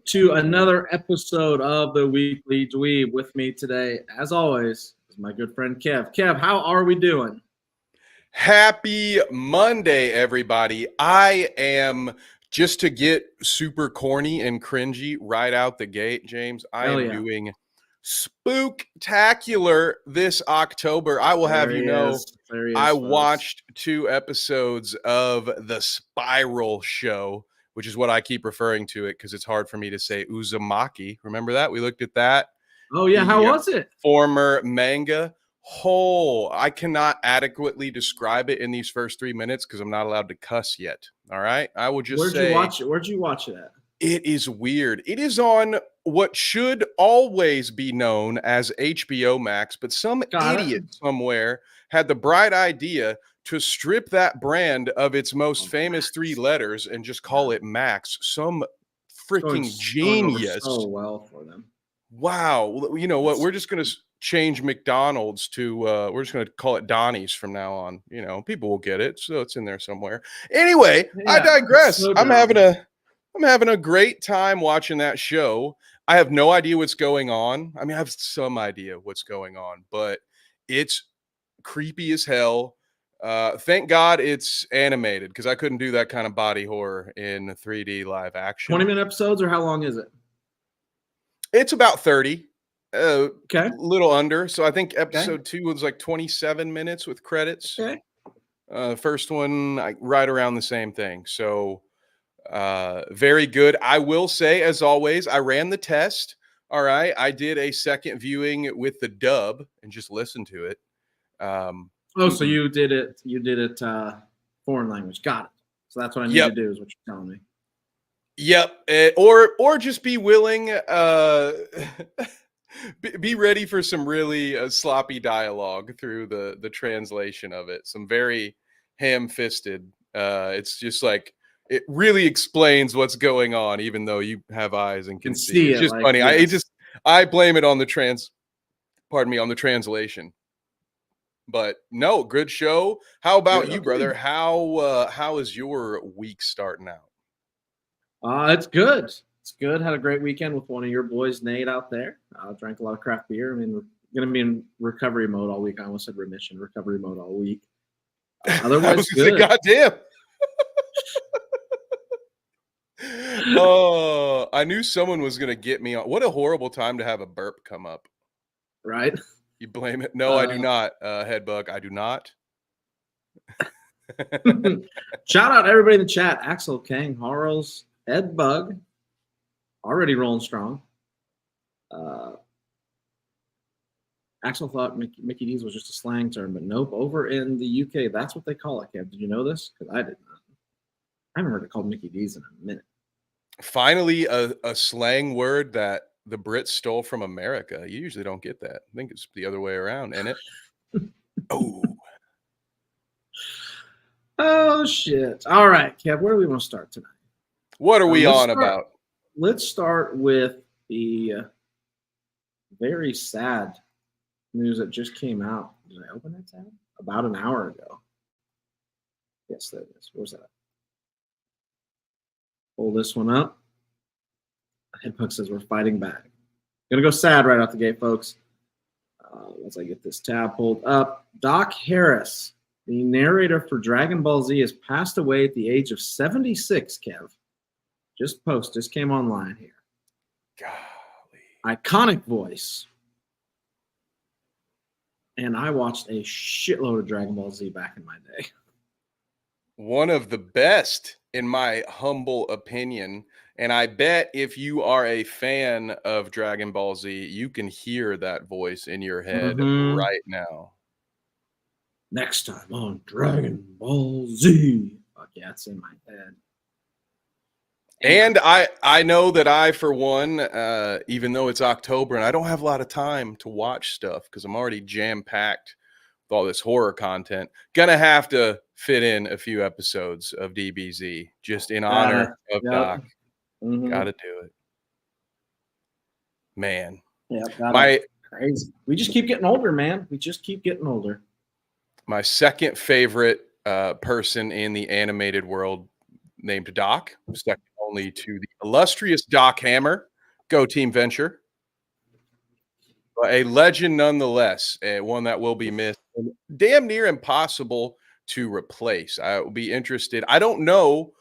To another episode of the Weekly Dweeb. With me today, as always, is my good friend Kev. Kev, how are we doing? Happy Monday, everybody. I am, just to get super corny and cringy right out the gate, James, I am doing spooktacular this October. I will have you know, I watched 2 episodes of The Spiral Show, which is what I keep referring to it because it's hard for me to say Uzumaki. Remember that? We looked at that. Oh, yeah. How was it? Former manga. I cannot adequately describe it in these first 3 minutes because I'm not allowed to cuss yet. All right. I will just say. Where'd you watch it? Where'd you watch it at? It is weird. It is on what should always be known as HBO Max, but some idiot somewhere had the bright idea to strip that brand of its most famous 3 letters and just call it Max. Some freaking genius. So well for them. Wow. You know what? We're just going to change McDonald's to we're just going to call it Donnie's from now on. You know, people will get it, so it's in there somewhere. Anyway, yeah, I digress. So I'm having a great time watching that show. I have no idea what's going on. I mean, I have some idea what's going on, but it's creepy as hell. Thank God it's animated because I couldn't do that kind of body horror in 3D live action. 20-minute episodes, or how long is it? It's about 30. Okay. A little under. So I think episode 2 was like 27 minutes with credits. Okay. First one, right around the same thing. So very good. I will say, as always, I ran the test. All right. I did a second viewing with the dub and just listened to it. So you did it. You did it foreign language. Got it. So that's what I need to do, is what you're telling me. Yep. Or just be willing. Be ready for some really sloppy dialogue through the translation of it. Some very ham-fisted. It's just like it really explains what's going on, even though you have eyes and can see it. It's just funny. Yes. I blame it on the translation. But no, good show. How about you, brother? How is your week starting out? It's good. It's good. Had a great weekend with one of your boys, Nate, out there. Drank a lot of craft beer. I mean, we're going to be in recovery mode all week. I almost said remission. Recovery mode all week. Otherwise, good. Goddamn. Oh, I knew someone was going to get me on. What a horrible time to have a burp come up. Right? You blame it? No, I do not. Headbug, I do not. Shout out to everybody in the chat. Axel, Kang, Harles, Headbug, already rolling strong. Axel thought Mickey D's was just a slang term, but nope. Over in the UK, that's what they call it, Kev. Did you know this? Because I did not. I haven't heard it called Mickey D's in a minute. Finally, a slang word that the Brits stole from America. You usually don't get that. I think it's the other way around, isn't it? Oh, shit. All right, Kev, where do we want to start tonight? What are we about? Let's start with the very sad news that just came out. Did I open that tab? About an hour ago. Yes, there it is. Where's that? Pull this one up. Headbook says we're fighting back. Gonna go sad right out the gate, folks. Once I get this tab pulled up, Doc Harris, the narrator for Dragon Ball Z, has passed away at the age of 76. Kev, just came online here. Golly, iconic voice. And I watched a shitload of Dragon Ball Z back in my day. One of the best, in my humble opinion. And I bet if you are a fan of Dragon Ball Z, you can hear that voice in your head right now. Next time on Dragon Ball Z. Fuck yeah, it's in my head. And I know that I, for one, even though it's October and I don't have a lot of time to watch stuff because I'm already jam-packed with all this horror content, gonna have to fit in a few episodes of DBZ just in honor of Doc. Gotta do it. Man. Yeah, crazy. We just keep getting older, man. We just keep getting older. My second favorite person in the animated world named Doc, second only to the illustrious Doc Hammer. Go Team Venture. But a legend nonetheless, one that will be missed. Damn near impossible to replace. I will be interested. I don't know,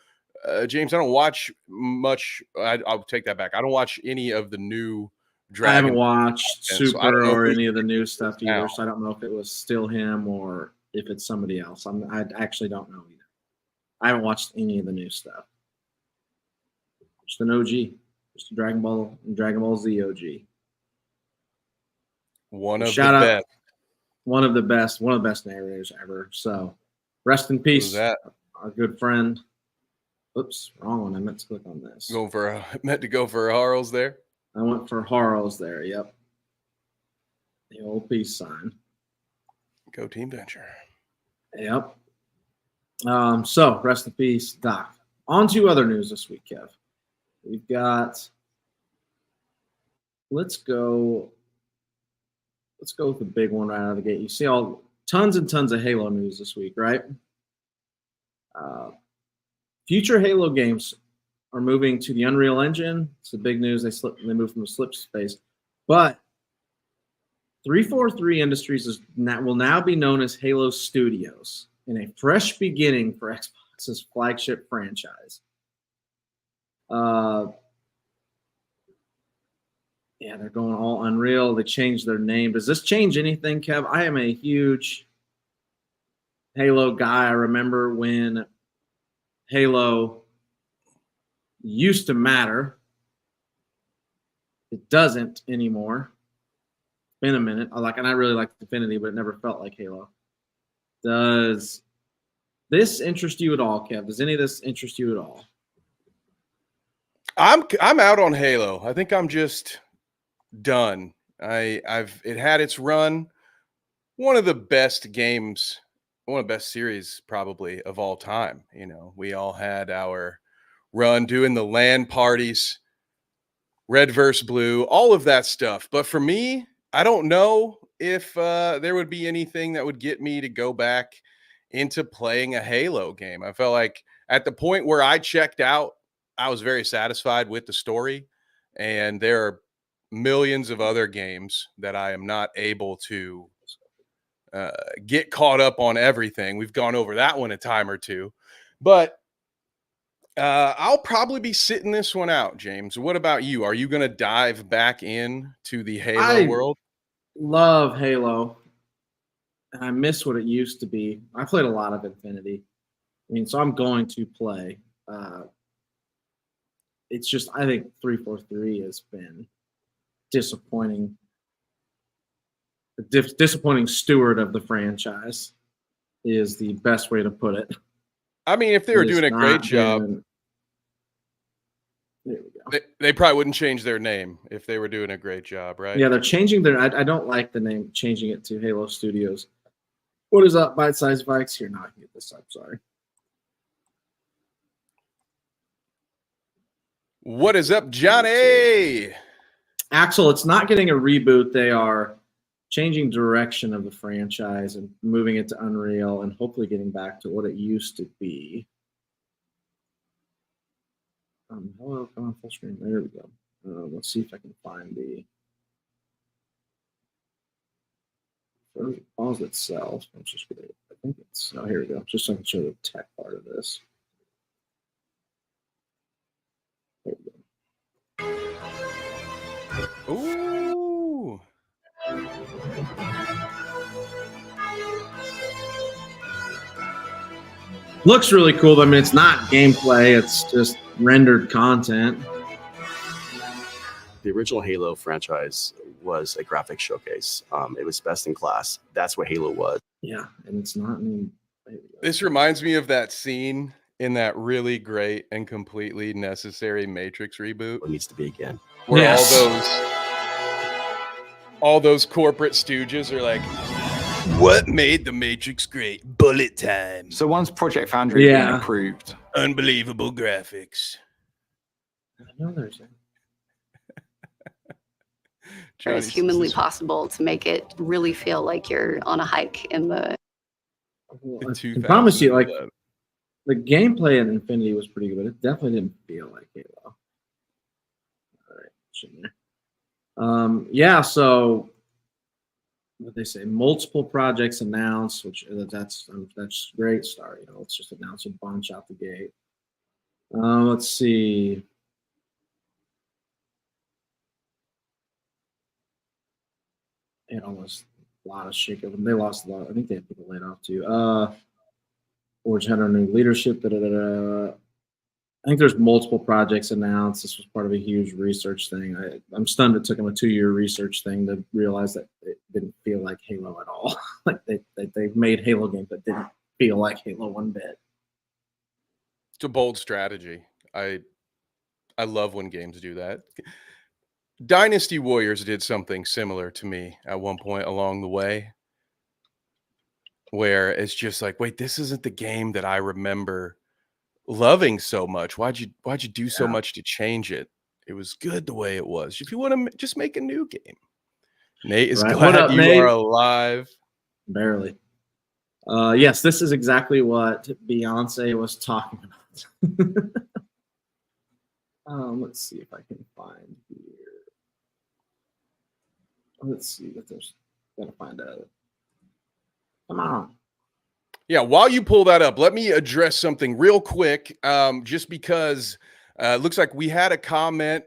James, I don't watch much. I'll take that back. I don't watch any of the new Dragon. I haven't watched Super or any of the new stuff either, now. so I don't know if it was still him or if it's somebody else. I actually don't know either. I haven't watched any of the new stuff. Just an OG. Just a Dragon Ball Z OG. One of the best narrators ever. So rest in peace, our good friend. Oops, wrong one. I meant to click on this. Meant to go for Harls there. I went for Harls there. Yep. The old peace sign. Go Team Venture. Yep. So rest in peace, Doc. On to other news this week, Kev. We've got. Let's go with the big one right out of the gate. You see tons and tons of Halo news this week, right? Future Halo games are moving to the Unreal Engine. It's the big news. They moved from the slip space. But 343 Industries will now be known as Halo Studios in a fresh beginning for Xbox's flagship franchise. Yeah, they're going all Unreal. They changed their name. Does this change anything, Kev? I am a huge Halo guy. I remember when Halo used to matter. It doesn't anymore. It's been a minute. And I really like Infinity, but it never felt like Halo. Does this interest you at all, Kev? Does any of this interest you at all? I'm out on Halo. I think I'm just done. It had its run. One of the best games, one of the best series probably of all time. You know, we all had our run doing the LAN parties, red versus blue, all of that stuff. But for me, I don't know if there would be anything that would get me to go back into playing a Halo game. I felt like at the point where I checked out, I was very satisfied with the story, and there are millions of other games that I am not able to get caught up on everything. We've gone over that one a time or two, but I'll probably be sitting this one out, James. What about you? Are you going to dive back in to the Halo world? Love Halo, and I miss what it used to be. I played a lot of Infinity. I mean, so I'm going to play. It's just, I think 343 has been disappointing. The disappointing steward of the franchise is the best way to put it. I mean, if they were doing a great job, there we go. They probably wouldn't change their name if they were doing a great job, right? Yeah, they're changing their. I don't like the name, changing it to Halo Studios. What is up, Bite Size Vikes? Here, now I can get this up. Sorry. What is up, Johnny? Axel, it's not getting a reboot. They are changing direction of the franchise and moving it to Unreal and hopefully getting back to what it used to be. Hello, come on full screen. There we go. Let's see if I can find the pause itself. I'm just gonna, I think it's, oh, here we go. Just so I can show the tech part of this. There we go. Ooh. Looks really cool. I mean, it's not gameplay. It's just rendered content. The original Halo franchise was a graphics showcase. It was best in class. That's what Halo was. Yeah, and it's not. This reminds me of that scene in that really great and completely necessary Matrix reboot? What needs to be again? Where Yes. all those corporate stooges are like, what made the Matrix great? Bullet time. So once Project Foundry had been approved, Unbelievable graphics. I know there's It's humanly possible to make it really feel like you're on a hike in the. I can promise you, like, the gameplay in Infinity was pretty good, but it definitely didn't feel like Halo. All right, yeah. So, what they say, multiple projects announced, which that's great start. You know, let's just announce a bunch out the gate. Let's see. It almost a lot of shake of them. They lost a lot. I think they had people laid off too. Forge had our new leadership. I think there's multiple projects announced. This was part of a huge research thing. I'm stunned it took them a 2-year research thing to realize that it didn't feel like Halo at all. Like they made Halo games that didn't feel like Halo one bit. It's a bold strategy. I love when games do that. Dynasty Warriors did something similar to me at one point along the way, where it's just like, wait, this isn't the game that I remember loving so much. Why'd you do so much to change it? It was good the way it was. If you want to just make a new game. Nate is glad up, you Nate? Are alive. Barely. Yes, this is exactly what Beyonce was talking about. Let's see if I can find here. Let's see what there's. Gotta find out. Come on. Yeah, while you pull that up, let me address something real quick. Just because it looks like we had a comment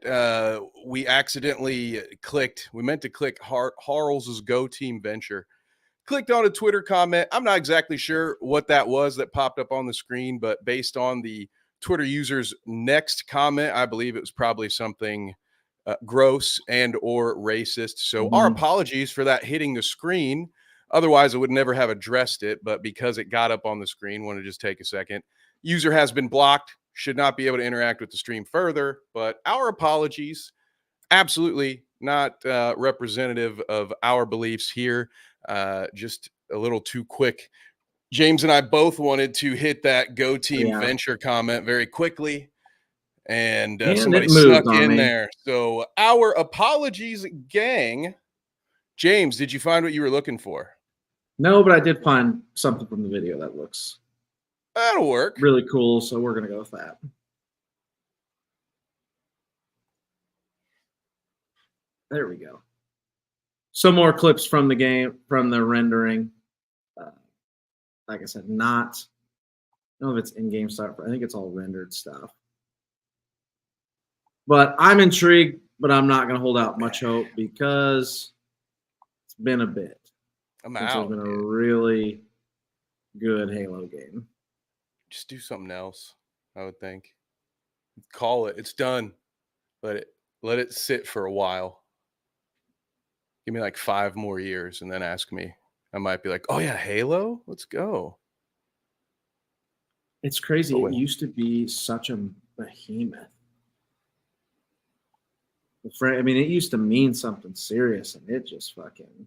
we accidentally clicked. We meant to click Harles's Go Team Venture. Clicked on a Twitter comment. I'm not exactly sure what that was that popped up on the screen, but based on the Twitter user's next comment, I believe it was probably something gross and or racist. So our apologies for that hitting the screen. Otherwise, I would never have addressed it, but because it got up on the screen, want to just take a second. User has been blocked, should not be able to interact with the stream further, but our apologies. Absolutely not representative of our beliefs here. Just a little too quick. James and I both wanted to hit that Go Team Venture comment very quickly, and somebody snuck in there. So our apologies, gang. James, did you find what you were looking for? No, but I did find something from the video that looks that'll work. Really cool, so we're gonna go with that. There we go. Some more clips from the game, from the rendering. Like I said, I don't know if it's in-game stuff. I think it's all rendered stuff. But I'm intrigued, but I'm not going to hold out much hope because it's been a bit. I'm out. It's been a really good Halo game. Just do something else, I would think. Call it. It's done. Let it sit for a while. Give me like 5 more years and then ask me. I might be like, oh yeah, Halo? Let's go. It's crazy. It used to be such a behemoth. I mean, it used to mean something serious, and it just fucking...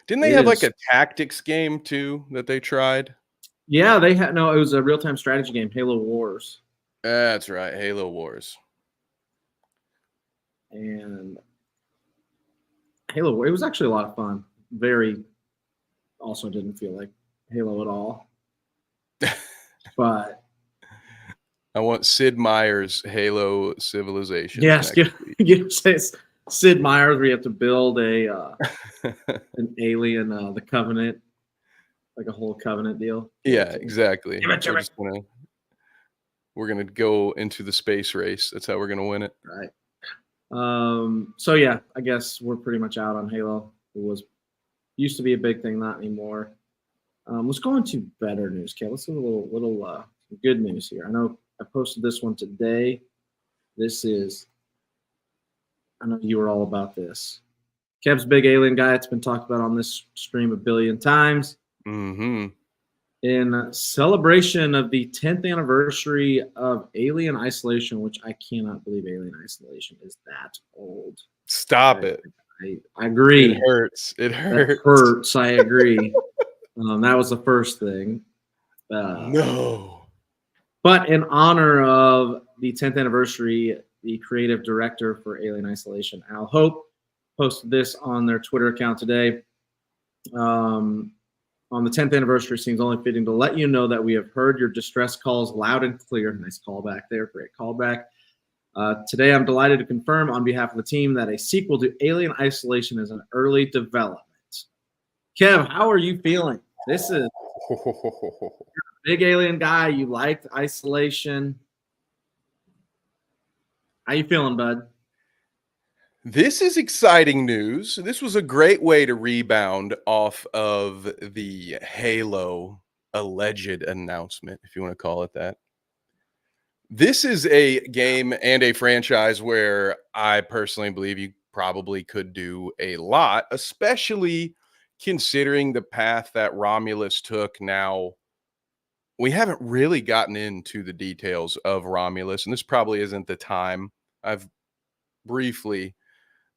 Didn't they have like a tactics game too that they tried? Yeah, they had. No, it was a real-time strategy game, Halo Wars. That's right, Halo Wars. And Halo, it was actually a lot of fun. Also didn't feel like Halo at all. But I want Sid Meier's Halo Civilization. Yes, Sid Meier's where you have to build an alien, the Covenant, like a whole Covenant deal. Yeah, exactly. We're gonna go into the space race. That's how we're gonna win it. Right. So yeah, I guess we're pretty much out on Halo. It used to be a big thing, not anymore. Let's go into better news, Kev. Let's do a little good news here. I know I posted this one today. I know you were all about this. Kev's big alien guy. It's been talked about on this stream a billion times. Mm-hmm. in celebration of the 10th anniversary of Alien Isolation, which I cannot believe Alien Isolation is that old. Stop it. I agree. It hurts. It hurts. That hurts. I agree. That was the first thing. No. But in honor of the 10th anniversary, the creative director for Alien Isolation, Al Hope, posted this on their Twitter account today. On the 10th anniversary, it seems only fitting to let you know that we have heard your distress calls loud and clear. Nice callback there. Great callback. Today, I'm delighted to confirm on behalf of the team that a sequel to Alien Isolation is in early development. Kev, how are you feeling? This is you're a big Alien guy. You liked Isolation. How you feeling, bud? This is exciting news. This was a great way to rebound off of the Halo alleged announcement, if you want to call it that. This is a game and a franchise where I personally believe you probably could do a lot, especially considering the path that Romulus took. Now, we haven't really gotten into the details of Romulus, and this probably isn't the time. I've briefly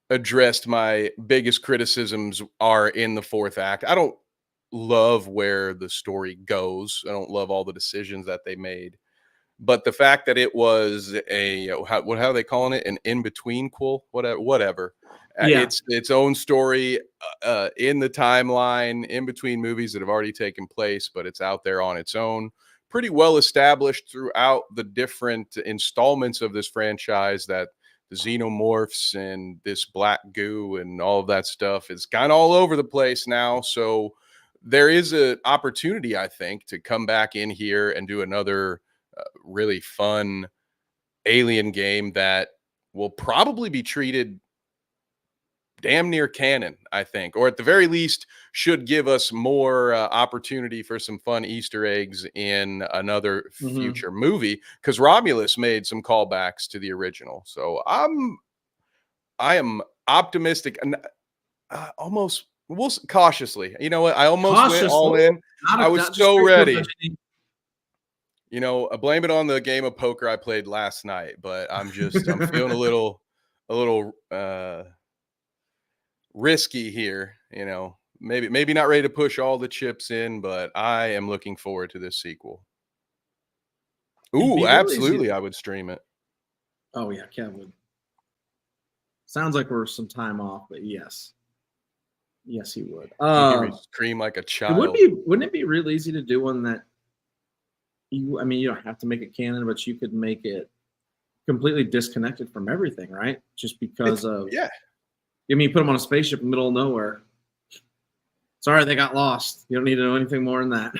addressed my biggest criticisms are in the fourth act. I don't love where the story goes. I don't love all the decisions that they made. But the fact that it was a how are they calling it, an in-between-quel, whatever. Yeah. It's its own story in the timeline, in between movies that have already taken place, but it's out there on its own. Pretty well established throughout the different installments of this franchise that the xenomorphs and this black goo and all of that stuff is kind of all over the place now. So there is an opportunity, I think, to come back in here and do another really fun Alien game that will probably be treated damn near canon, I think, or at the very least should give us more opportunity for some fun Easter eggs in another future movie, because Romulus made some callbacks to the original. So I am optimistic and almost cautiously. You know what? I almost went all in. I was so ready. You know, I blame it on the game of poker I played last night, but I'm feeling a little risky here, you know. Maybe not ready to push all the chips in, but I am looking forward to this sequel. Ooh, absolutely, I would stream it. Oh yeah, Kev would. Sounds like we're some time off, but yes. Yes, he would. Scream like a child. Wouldn't it be real easy to do one that you don't have to make it canon, but you could make it completely disconnected from everything, right? Just because of I mean, you put them on a spaceship in the middle of nowhere. Sorry, they got lost. You don't need to know anything more than that.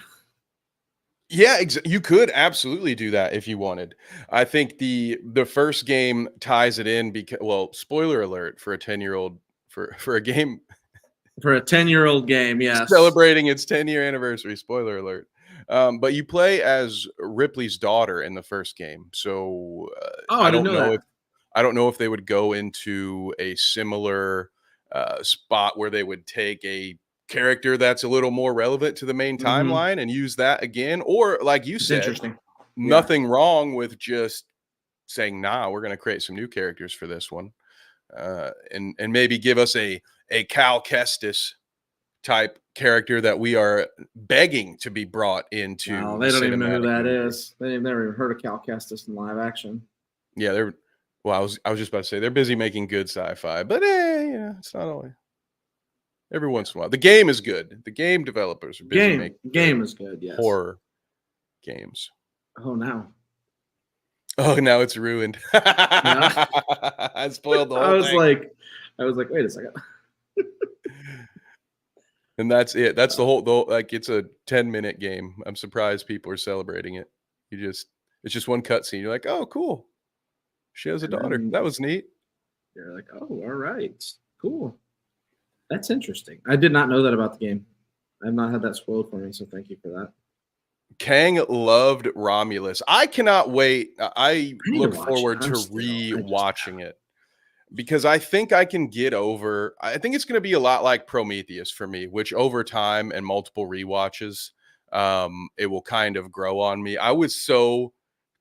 Yeah, you could absolutely do that if you wanted. I think the first game ties it in because, well, spoiler alert for a 10-year-old for a game for a 10-year-old game, yes, celebrating its 10-year anniversary. Spoiler alert. But you play as Ripley's daughter in the first game, so I don't know if they would go into a similar spot where they would take a character that's a little more relevant to the main timeline and use that again, or like you said, nothing wrong with just saying, nah, we're going to create some new characters for this one, and maybe give us a Cal Kestis type character that we are begging to be brought into. No, they don't even know who that is. They've never even heard of Cal Kestis in live action. Yeah, I was just about to say they're busy making good sci-fi, but it's not always. Every once in a while, the game is good. The game developers are busy making game is good. Yes, horror games. Oh, now it's ruined. I spoiled the whole thing. I was like, wait a second. And that's it. That's the whole like it's a 10-minute game. I'm surprised people are celebrating it. It's just one cutscene. You're like, oh, cool. She has a daughter. That was neat. You're like, oh, all right, cool. That's interesting. I did not know that about the game. I've not had that spoiled for me, so thank you for that. Kang loved Romulus. I cannot wait. I look forward to re-watching it because I think I can get over. I think it's going to be a lot like Prometheus for me, which over time and multiple rewatches, it will kind of grow on me. I was so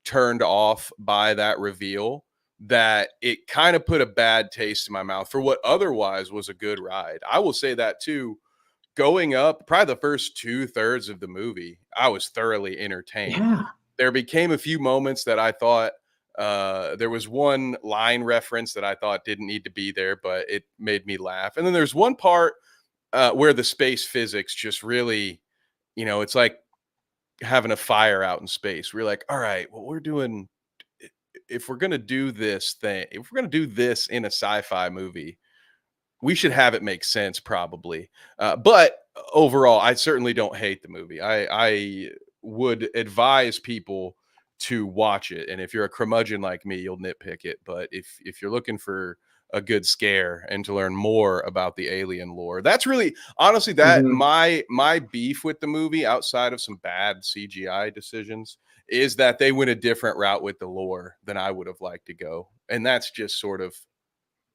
turned off by that reveal that it kind of put a bad taste in my mouth for what otherwise was a good ride. I will say that too. Going up, probably the first 2/3 of the movie, I was thoroughly entertained. Yeah. There became a few moments that I thought there was one line reference that I thought didn't need to be there, but it made me laugh. And then there's one part where the space physics just really, it's like having a fire out in space. We're like, all right, well, if we're going to do this in a sci-fi movie, we should have it make sense probably. But overall, I certainly don't hate the movie. I would advise people to watch it. And if you're a curmudgeon like me, you'll nitpick it. But if you're looking for a good scare and to learn more about the alien lore, that's really, honestly, that my beef with the movie, outside of some bad CGI decisions, is that they went a different route with the lore than I would have liked to go. And that's just sort of,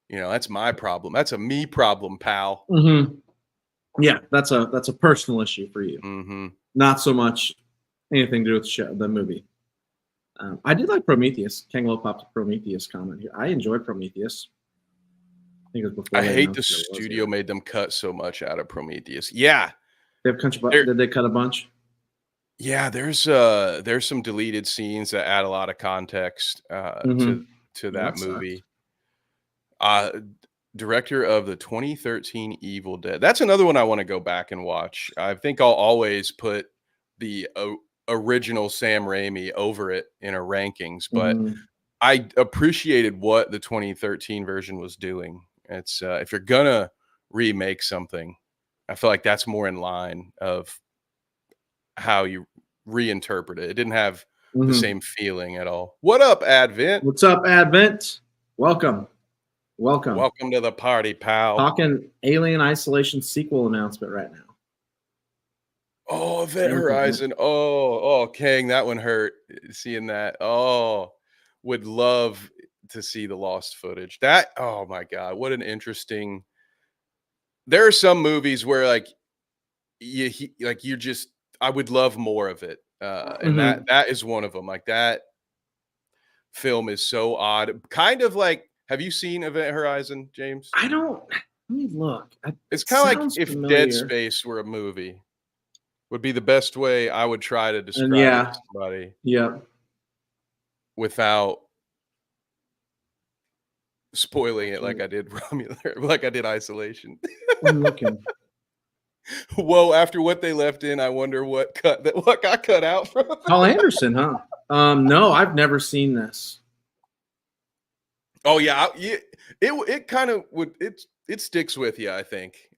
that's my problem. That's a me problem, pal. Yeah, that's a personal issue for you. Not so much anything to do with the movie. I did like Prometheus. Kanglo popped a Prometheus comment here. I enjoyed Prometheus. I think it was before. I hate the studio made them cut so much out of Prometheus. Yeah, did they cut a bunch? Yeah, there's some deleted scenes that add a lot of context to that movie. Director of the 2013 Evil Dead. That's another one I want to go back and watch. I think I'll always put the original Sam Raimi over it in our rankings, but I appreciated what the 2013 version was doing. It's if you're gonna remake something, I feel like that's more in line of how you reinterpret it. It didn't have the same feeling at all. What up, Advent? What's up, Advent? Welcome to the party, pal. Talking Alien Isolation sequel announcement right now. Oh, Event Horizon. Oh, Kang, that one hurt. Seeing that. Oh, would love to see the lost footage. That, oh my God, what an interesting. There are some movies where I would love more of it. And that is one of them. Like, that film is so odd. Kind of like, have you seen Event Horizon, James? I don't. Let me look. It's kind of like if Dead Space were a movie. Would be the best way I would try to describe it to somebody. Yeah. Without spoiling it like I did Romulan, like I did Isolation. I'm looking. Whoa, after what they left in, I wonder what got cut out from it. Paul Anderson, huh? No, I've never seen this. Oh yeah, it kind of would it sticks with you, I think.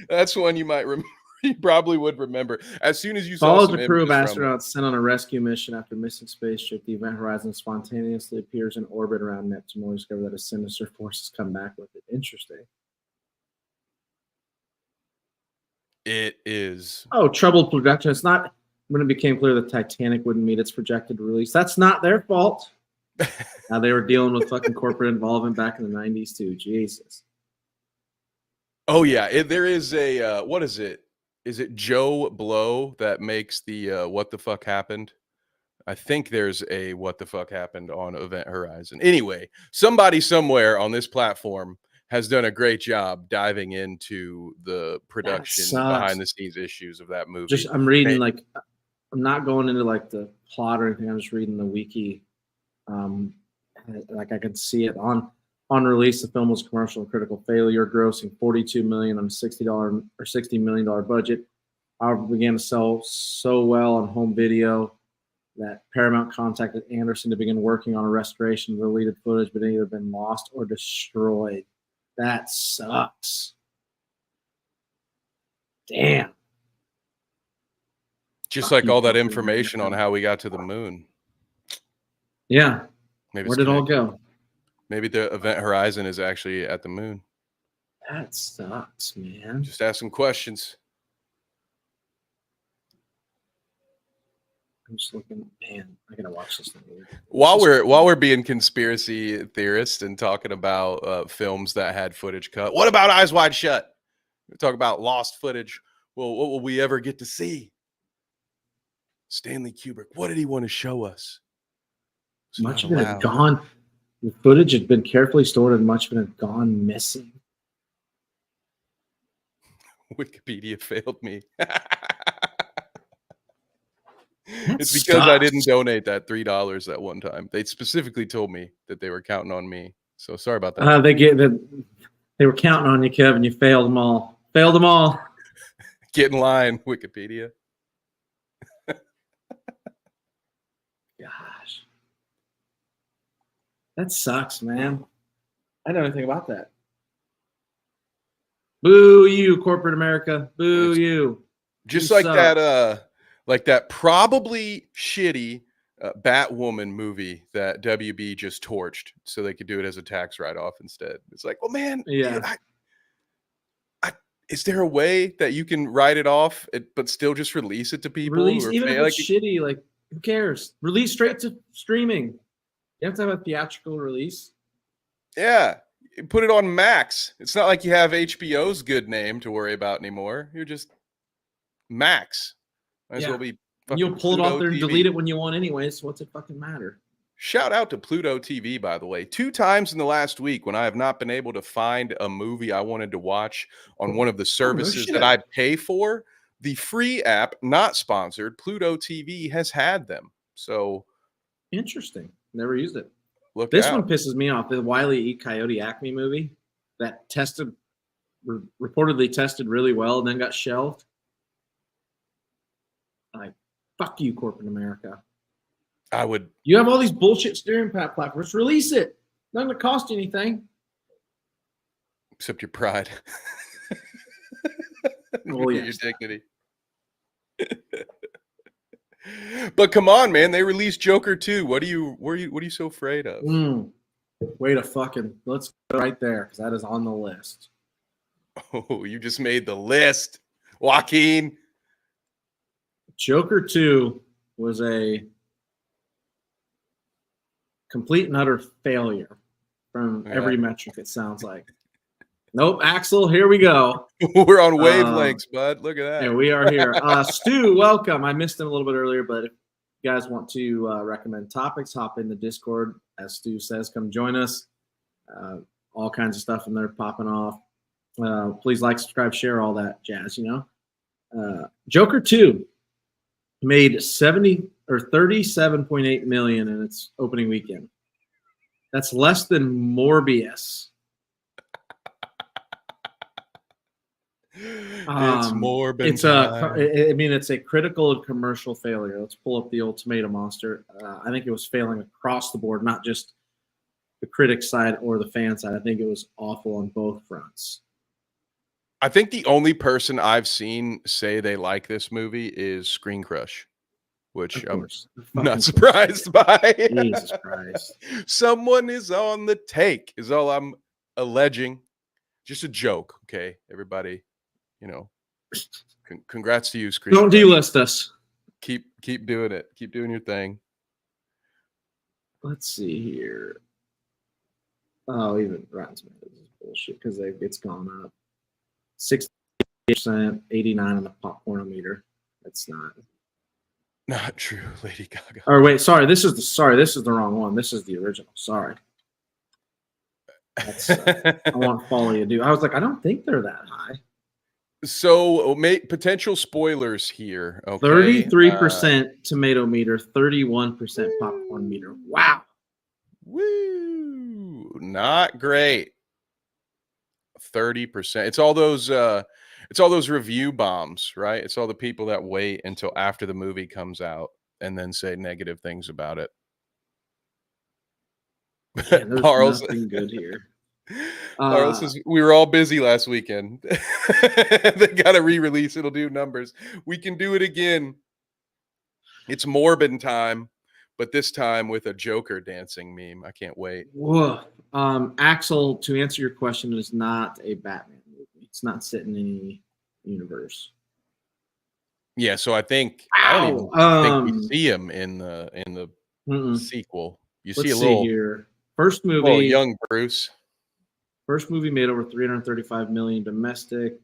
That's one you might remember. You probably would remember as soon as you follows a crew of astronauts sent on a rescue mission after missing spaceship. The Event Horizon spontaneously appears in orbit around Neptune. We'll discover that a sinister force has come back with it. Interesting. It is. Oh, troubled production. It's not when it became clear that Titanic wouldn't meet its projected release. That's not their fault. Now they were dealing with fucking corporate involvement back in the 90s too. Jesus. Oh yeah, there is a what is it? Is it Joe Blow that makes the What the Fuck Happened? I think there's a What the Fuck Happened on Event Horizon. Anyway, somebody somewhere on this platform has done a great job diving into the production behind the scenes issues of that movie. I'm reading I'm not going into like the plot or anything. I'm just reading the wiki. Like I can see it on release. The film was a commercial and critical failure, grossing $42 million on a $60 million budget. However, began to sell so well on home video that Paramount contacted Anderson to begin working on a restoration of the deleted footage, but it had either been lost or destroyed. That sucks. Damn. Just like all that information on how we got to the moon. Yeah. Where did it all go? Maybe the Event Horizon is actually at the moon. That sucks, man. Just ask some questions. I'm just looking, man. I gotta watch this thing. While we're being conspiracy theorists and talking about films that had footage cut, what about Eyes Wide Shut? We talk about lost footage. Well, what will we ever get to see? Stanley Kubrick, what did he want to show us? It's Much not of it had allowed. gone. The footage had been carefully stored and much of it had gone missing. Wikipedia failed me. That It's because I sucks. didn't donate that $3 that one time. They specifically told me that they were counting on me. So sorry about that. They were counting on you, Kev, and you failed them all. Failed them all. Get in line, Wikipedia. Gosh. That sucks, man. I didn't know anything about that. Boo you, corporate America. Boo you. Just You like suck. that probably shitty Batwoman movie that WB just torched so they could do it as a tax write-off instead. It's like, well, man, Yeah. is there a way that you can write it off but still just release it to people? Release, who are even if like, it's shitty, like, who cares? Release straight to streaming. You have to have a theatrical release. yeah, put it on Max. It's not like you have HBO's good name to worry about anymore. You're just Max. Might as well be fucking You'll pull it Pluto off there and TV. delete it when you want anyway, so what's it fucking matter? Shout out to Pluto TV, by the way. 2 times in the last week when I have not been able to find a movie I wanted to watch on one of the services that I pay for, the free app, not sponsored, Pluto TV has had them. So Interesting. Never used it. look This out. one pisses me off. The Wile E. Coyote Acme movie that reportedly tested really well and then got shelved. Like, fuck you, corporate America. I would. You have all these bullshit steering platforms. Release it. Not going to cost you anything. Except your pride. Oh, Your yes. dignity. But come on, man. They released Joker 2. What are you so afraid of? Wait a fucking. Let's go right there because that is on the list. Oh, you just made the list, Joaquin. Joker 2 was a complete and utter failure from every metric, it sounds like. Nope, Axel, here we go. We're on wavelengths, bud. Look at that. Yeah, we are here. Stu, welcome. I missed him a little bit earlier, but if you guys want to recommend topics, hop in the Discord. As Stu says, come join us. All kinds of stuff in there popping off. Please like, subscribe, share, all that jazz, you know. Joker 2 made 37.8 million in its opening weekend. That's less than Morbius. It's Morbin. It's a critical and commercial failure. Let's pull up the old tomato monster. I think it was failing across the board, not just the critic side or the fan side. I think it was awful on both fronts. I think the only person I've seen say they like this movie is Screen Crush, which I'm not surprised by. Jesus Christ. Someone is on the take, is all I'm alleging. Just a joke, okay, everybody. You know, congrats to you, Screen Don't Crush. delist us. Keep doing it. Keep doing your thing. Let's see here. Oh, even Rotten Tomatoes is bullshit because it's gone up 60%, 89 on the popcornometer. That's not true, Lady Gaga. Or wait, sorry, this is the wrong one. This is the original. Sorry. That's, I want Folie Deux. I was like, I don't think they're that high. So, potential spoilers here. Okay, 33% tomato meter, 31% popcorn meter. Wow. Woo! Not great. 30%. It's all those review bombs, right? It's all the people that wait until after the movie comes out and then say negative things about it. Man, there's Carl's nothing good here. Carl says we were all busy last weekend. They got to re-release. It'll do numbers. We can do it again. It's Morbin time, but this time with a Joker dancing meme. I can't wait. Whoa. Axel, to answer your question, it is not a Batman movie. It's not set in any universe. Yeah, so I think I don't even think we see him in the sequel. You see a little here. First movie, young Bruce. First movie made over 335 million domestic.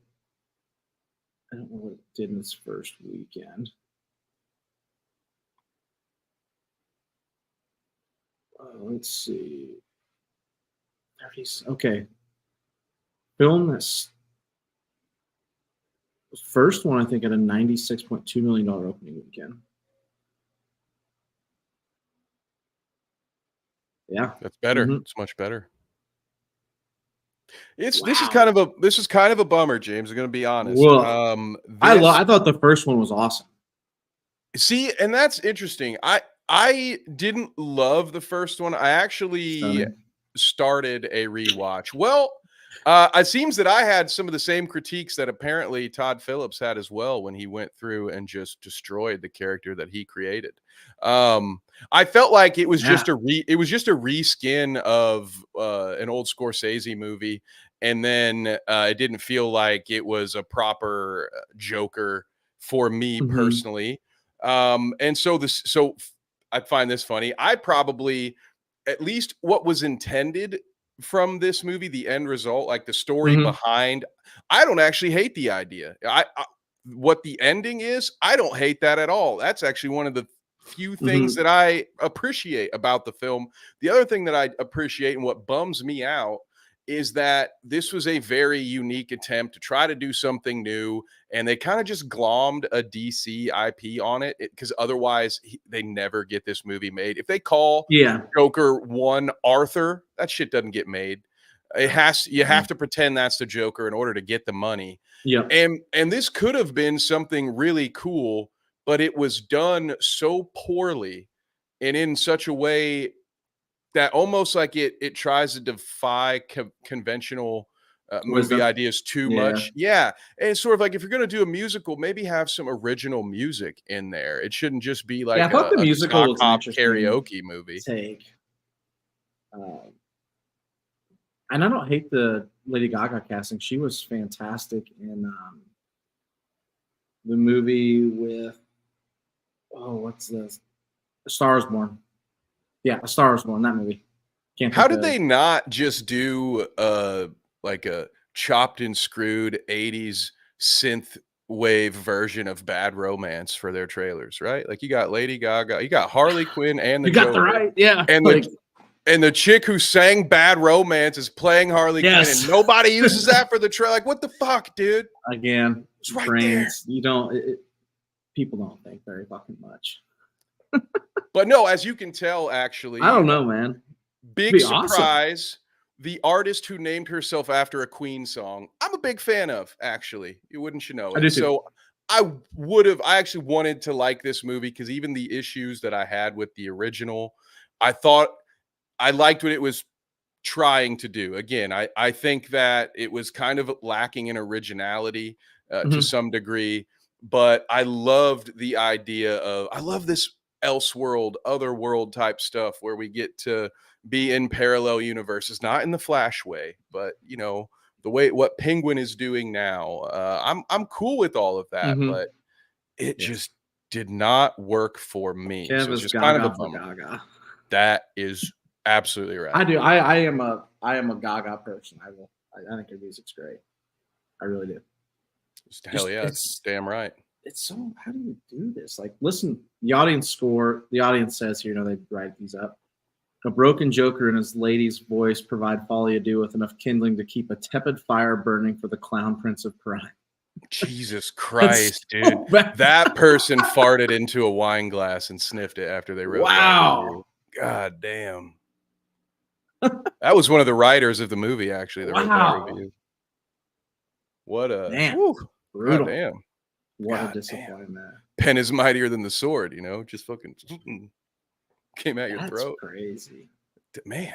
I don't know what it did in its first weekend. Let's see. 30. Okay. Film this first one, I think, at a $96.2 million opening weekend. Yeah, That's better. Mhm. It's much better. This is Wow. kind of a bummer, James. I'm going to be honest. Whoa. I thought the first one was awesome. See, and that's interesting. I didn't love the first one. I actually started a rewatch. Well, it seems that I had some of the same critiques that apparently Todd Phillips had as well when he went through and just destroyed the character that he created. I felt like it was just a reskin of an old Scorsese movie, and then it didn't feel like it was a proper Joker for me personally. And so I find this funny. I probably, at least what was intended from this movie, the end result, like the story behind, I don't actually hate the idea. What the ending is, I don't hate that at all. That's actually one of the few things that I appreciate about the film. The other thing that I appreciate and what bums me out is that this was a very unique attempt to try to do something new, and they kind of just glommed a DC IP on it because otherwise they never get this movie made. If they call Joker 1 Arthur, that shit doesn't get made. You have to pretend that's the Joker in order to get the money. Yeah. And this could have been something really cool, but it was done so poorly and in such a way that almost like it tries to defy conventional movie ideas too much. Yeah. And it's sort of like, if you're going to do a musical, maybe have some original music in there. It shouldn't just be like I thought the musical was an interesting karaoke movie. Take. And I don't hate the Lady Gaga casting. She was fantastic in the movie with, what's this? A Star is Born. Yeah, A Star is Born, that movie. How did they not just do like a chopped and screwed 80s synth wave version of Bad Romance for their trailers, right? Like, you got Lady Gaga, you got Harley Quinn, and the Joker. Got the right, yeah. And the chick who sang Bad Romance is playing Harley Quinn, and nobody uses that for the trailer. Like, what the fuck, dude? Again, it's right there. You don't. People don't think very fucking much. But no, as you can tell, actually, I don't know, man. Big surprise. Awesome. The artist who named herself after a Queen song, I'm a big fan of, actually. Wouldn't you know? I do too. So I actually wanted to like this movie because even the issues that I had with the original, I thought I liked what it was trying to do. Again, I think that it was kind of lacking in originality to some degree, but I loved the idea of, I love this Elseworld, otherworld type stuff where we get to be in parallel universes, not in the Flash way, but you know, the way what Penguin is doing now. I'm cool with all of that, but it just did not work for me. Kev so it's is just kind of a bummer. That is absolutely right. I do. I am a Gaga person. I think her music's great. I really do. Hell yeah, it's damn right. It's so, how do you do this? Like, listen, the audience says here, they write these up. A broken Joker and his lady's voice provide Folie Deux with enough kindling to keep a tepid fire burning for the clown prince of crime. Jesus Christ, dude. That person farted into a wine glass and sniffed it after they wrote that. God damn. That was one of the writers of the movie, actually. That wrote that review. What a brutal. God damn. What a disappointment. Pen is mightier than the sword, just fucking came at your throat. That's crazy. Man,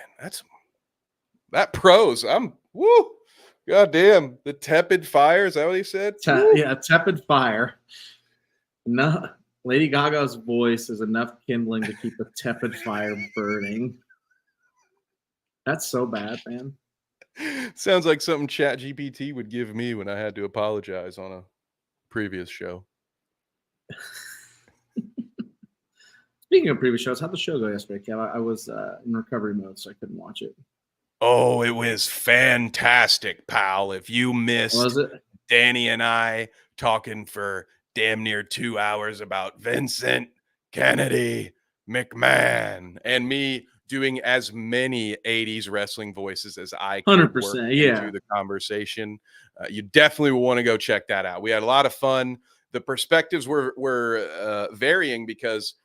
that prose. Woo. God damn. The tepid fire. Is that what he said? Tepid fire. No, Lady Gaga's voice is enough kindling to keep a tepid fire burning. That's so bad, man. Sounds like something ChatGPT would give me when I had to apologize on a previous show. Speaking of previous shows, how'd the show go yesterday, Kev? I was in recovery mode, so I couldn't watch it. Oh, it was fantastic, pal. If you missed Danny and I talking for damn near 2 hours about Vincent Kennedy McMahon, and me doing as many 80s wrestling voices as I could work 100%, yeah. into the conversation. You definitely will want to go check that out. We had a lot of fun. The perspectives were varying because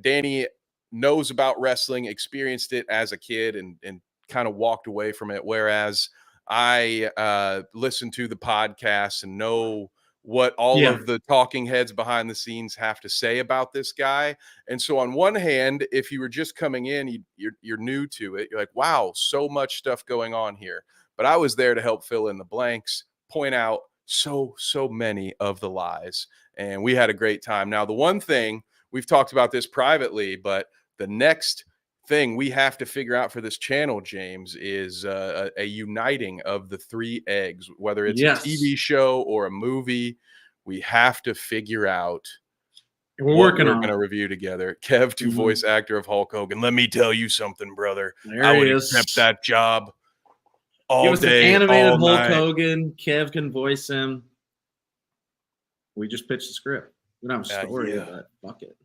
Danny knows about wrestling, experienced it as a kid, and kind of walked away from it, whereas I listened to the podcast and know what all of the talking heads behind the scenes have to say about this guy. And so on one hand, if you were just coming in, you're new to it. You're like, wow, so much stuff going on here. But I was there to help fill in the blanks, point out so many of the lies. And we had a great time. Now, the one thing, we've talked about this privately, but the next thing we have to figure out for this channel, James, is a uniting of the 3 eggs, whether it's a TV show or a movie. We have to figure out we're what we're going to review together. Kev, voice actor of Hulk Hogan. Let me tell you something, brother. I would accept that job all Give us day, an animated all Hulk night. Hogan. Kev can voice him. We just pitched the script. We don't have a story, but fuck it.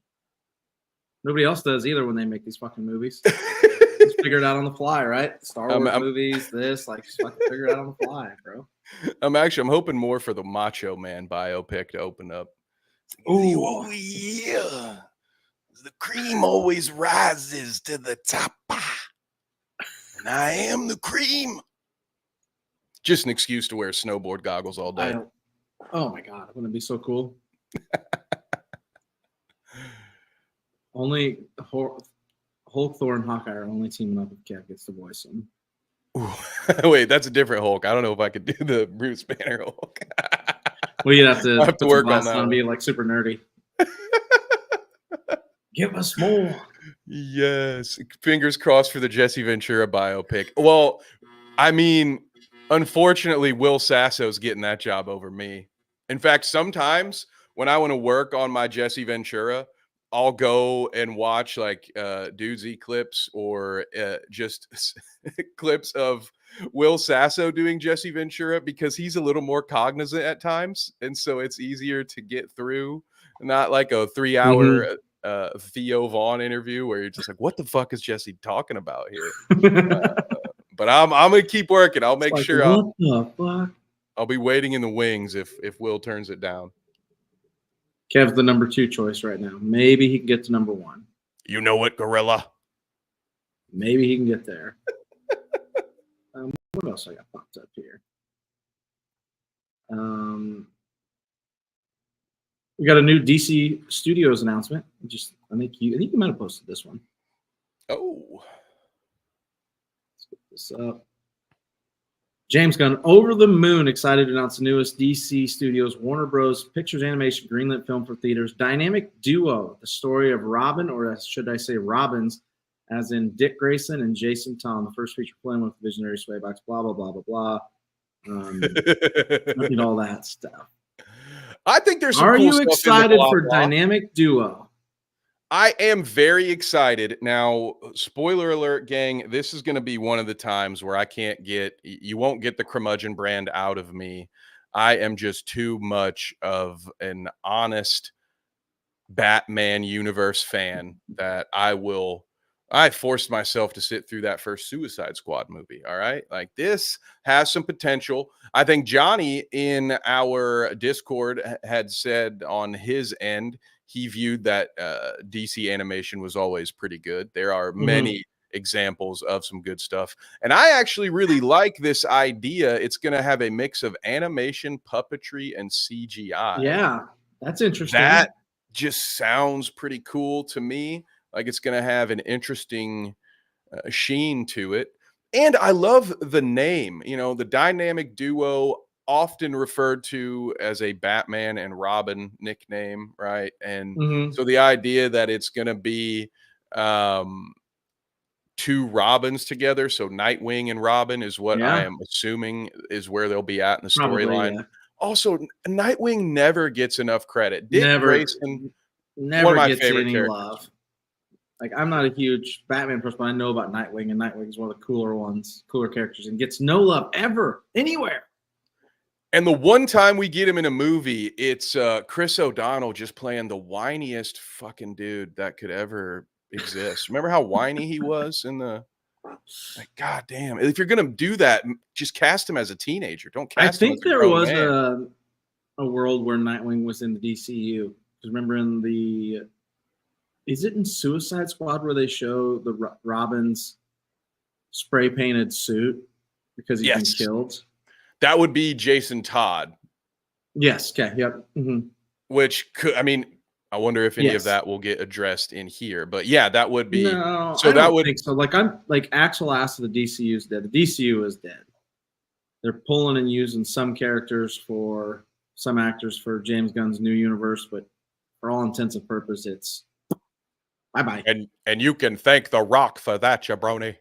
Nobody else does either when they make these fucking movies. Just figure it out on the fly, right? Star Wars movies, just fucking figure it out on the fly, bro. I'm hoping more for the Macho Man biopic to open up. Oh yeah, the cream always rises to the top, and I am the cream. Just an excuse to wear snowboard goggles all day. Oh my god, wouldn't it be so cool? Only Hulk, Thor, and Hawkeye are only teaming up if Kev gets to voice them. Wait, that's a different Hulk. I don't know if I could do the Bruce Banner Hulk. Well, you'd have to work on that and be like super nerdy. Give us more. Yes. Fingers crossed for the Jesse Ventura biopic. Well, I mean, unfortunately, Will Sasso's getting that job over me. In fact, sometimes when I want to work on my Jesse Ventura, I'll go and watch like Dudesy clips or just clips of Will Sasso doing Jesse Ventura because he's a little more cognizant at times. And so it's easier to get through, not like a 3-hour Theo Vaughn interview where you're just like, what the fuck is Jesse talking about here? But I'm going to keep working. I'll make sure I'll be waiting in the wings if Will turns it down. Kev's the number 2 choice right now. Maybe he can get to number 1. You know it, Gorilla. Maybe he can get there. What else I got popped up here? We got a new DC Studios announcement. I think you might have posted this one. Oh, let's get this up. James Gunn, over the moon, excited to announce the newest DC Studios Warner Bros. Pictures Animation greenlit film for theaters. Dynamic duo, the story of Robin, or should I say Robins, as in Dick Grayson and Jason Tom, the first feature film with Visionary Swaybox, blah, blah, blah, blah, blah. Look at all that stuff. I think there's some Are cool you stuff excited in the blah, for blah. Dynamic Duo? I am very excited. Now, spoiler alert, gang, this is going to be one of the times where you won't get the curmudgeon brand out of me. I am just too much of an honest Batman universe fan that I forced myself to sit through that first Suicide Squad movie. All right. Like, this has some potential. I think Johnny in our Discord had said on his end, he viewed that DC animation was always pretty good. There are many examples of some good stuff. And I actually really like this idea. It's going to have a mix of animation, puppetry, and CGI. Yeah, that's interesting. That just sounds pretty cool to me. Like, it's going to have an interesting sheen to it. And I love the name, the dynamic duo, often referred to as a Batman and Robin nickname, right? And so the idea that it's going to be 2 Robins together, so Nightwing and Robin is what I am assuming is where they'll be at in the storyline. Yeah. Also, Nightwing never gets enough credit. Dick Grayson, never gets any love. Like, I'm not a huge Batman person, but I know about Nightwing, and Nightwing is one of the cooler characters, and gets no love ever, anywhere. And the one time we get him in a movie, it's Chris O'Donnell just playing the whiniest fucking dude that could ever exist. Remember how whiny he was in the like, God damn. If you're gonna do that, just cast him as a teenager. Don't I cast him as think a there grown was man. a world where Nightwing was in the DCU. Because remember in the is it in Suicide Squad where they show the Robin's spray painted suit because he's been killed? That would be Jason Todd. Yes. Okay. Yep. Mm-hmm. Which could, I mean, I wonder if any of that will get addressed in here. But yeah, that would be. No, so I that don't would think so. Like Axel asked if the DCU is dead. The DCU is dead. They're pulling and using some characters for some actors for James Gunn's new universe, but for all intents and purposes, it's bye-bye. And you can thank The Rock for that, jabroni.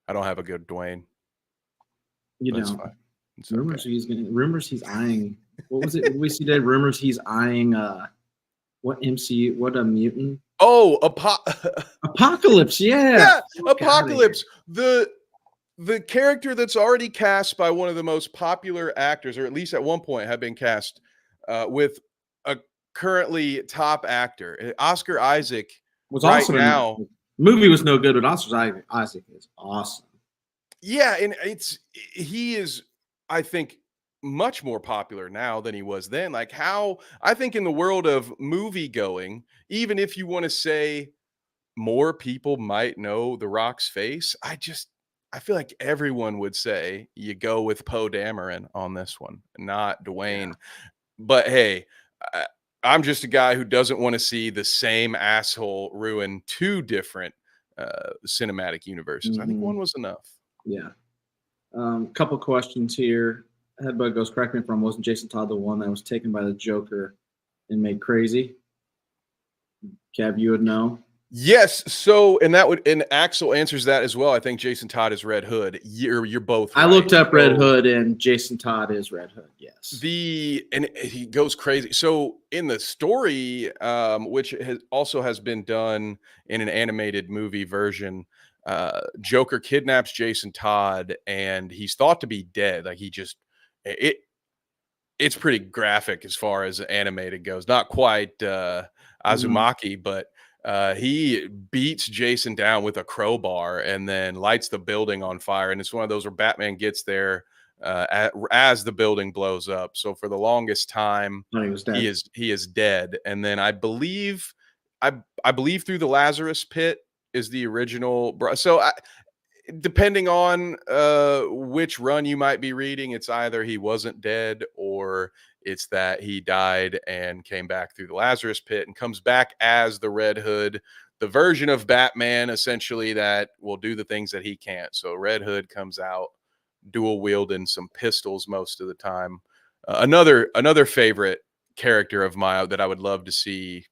I don't have a good Dwayne. You That's don't. fine. It's Rumors okay. he's eyeing. What was it? We see dead. Rumors he's eyeing. What MCU? What a mutant? Oh, Apocalypse. Yeah. Apocalypse. The character that's already cast by one of the most popular actors, or at least at one point had been cast with a currently top actor, Oscar Isaac. Was right awesome now. Movie was no good, but Oscar Isaac is awesome. Yeah, and he is, I think, much more popular now than he was then. Like how I think in the world of movie going, even if you want to say more people might know The Rock's face, I feel like everyone would say you go with Poe Dameron on this one, not Dwayne. Yeah. But hey, I'm just a guy who doesn't want to see the same asshole ruin two different cinematic universes. Mm-hmm. I think one was enough. Yeah. Couple questions here. Headbutt goes, correct me if I'm wrong, wasn't Jason Todd the one that was taken by the Joker and made crazy? Kev, you would know. Yes. So, and Axel answers that as well. I think Jason Todd is Red Hood. You're both right. I looked up Red Hood and Jason Todd is Red Hood. Yes. And he goes crazy. So in the story, which has been done in an animated movie version, Joker kidnaps Jason Todd and he's thought to be dead. Like it's pretty graphic as far as animated goes. Not quite Azumaki, but he beats Jason down with a crowbar and then lights the building on fire. And it's one of those where Batman gets there as the building blows up. So for the longest time, he is dead. And then I believe through the Lazarus Pit is the original. So depending on which run you might be reading, it's either he wasn't dead or it's that he died and came back through the Lazarus Pit and comes back as the Red Hood, the version of Batman, essentially, that will do the things that he can't. So Red Hood comes out dual wielding some pistols most of the time. Another favorite character of mine that I would love to see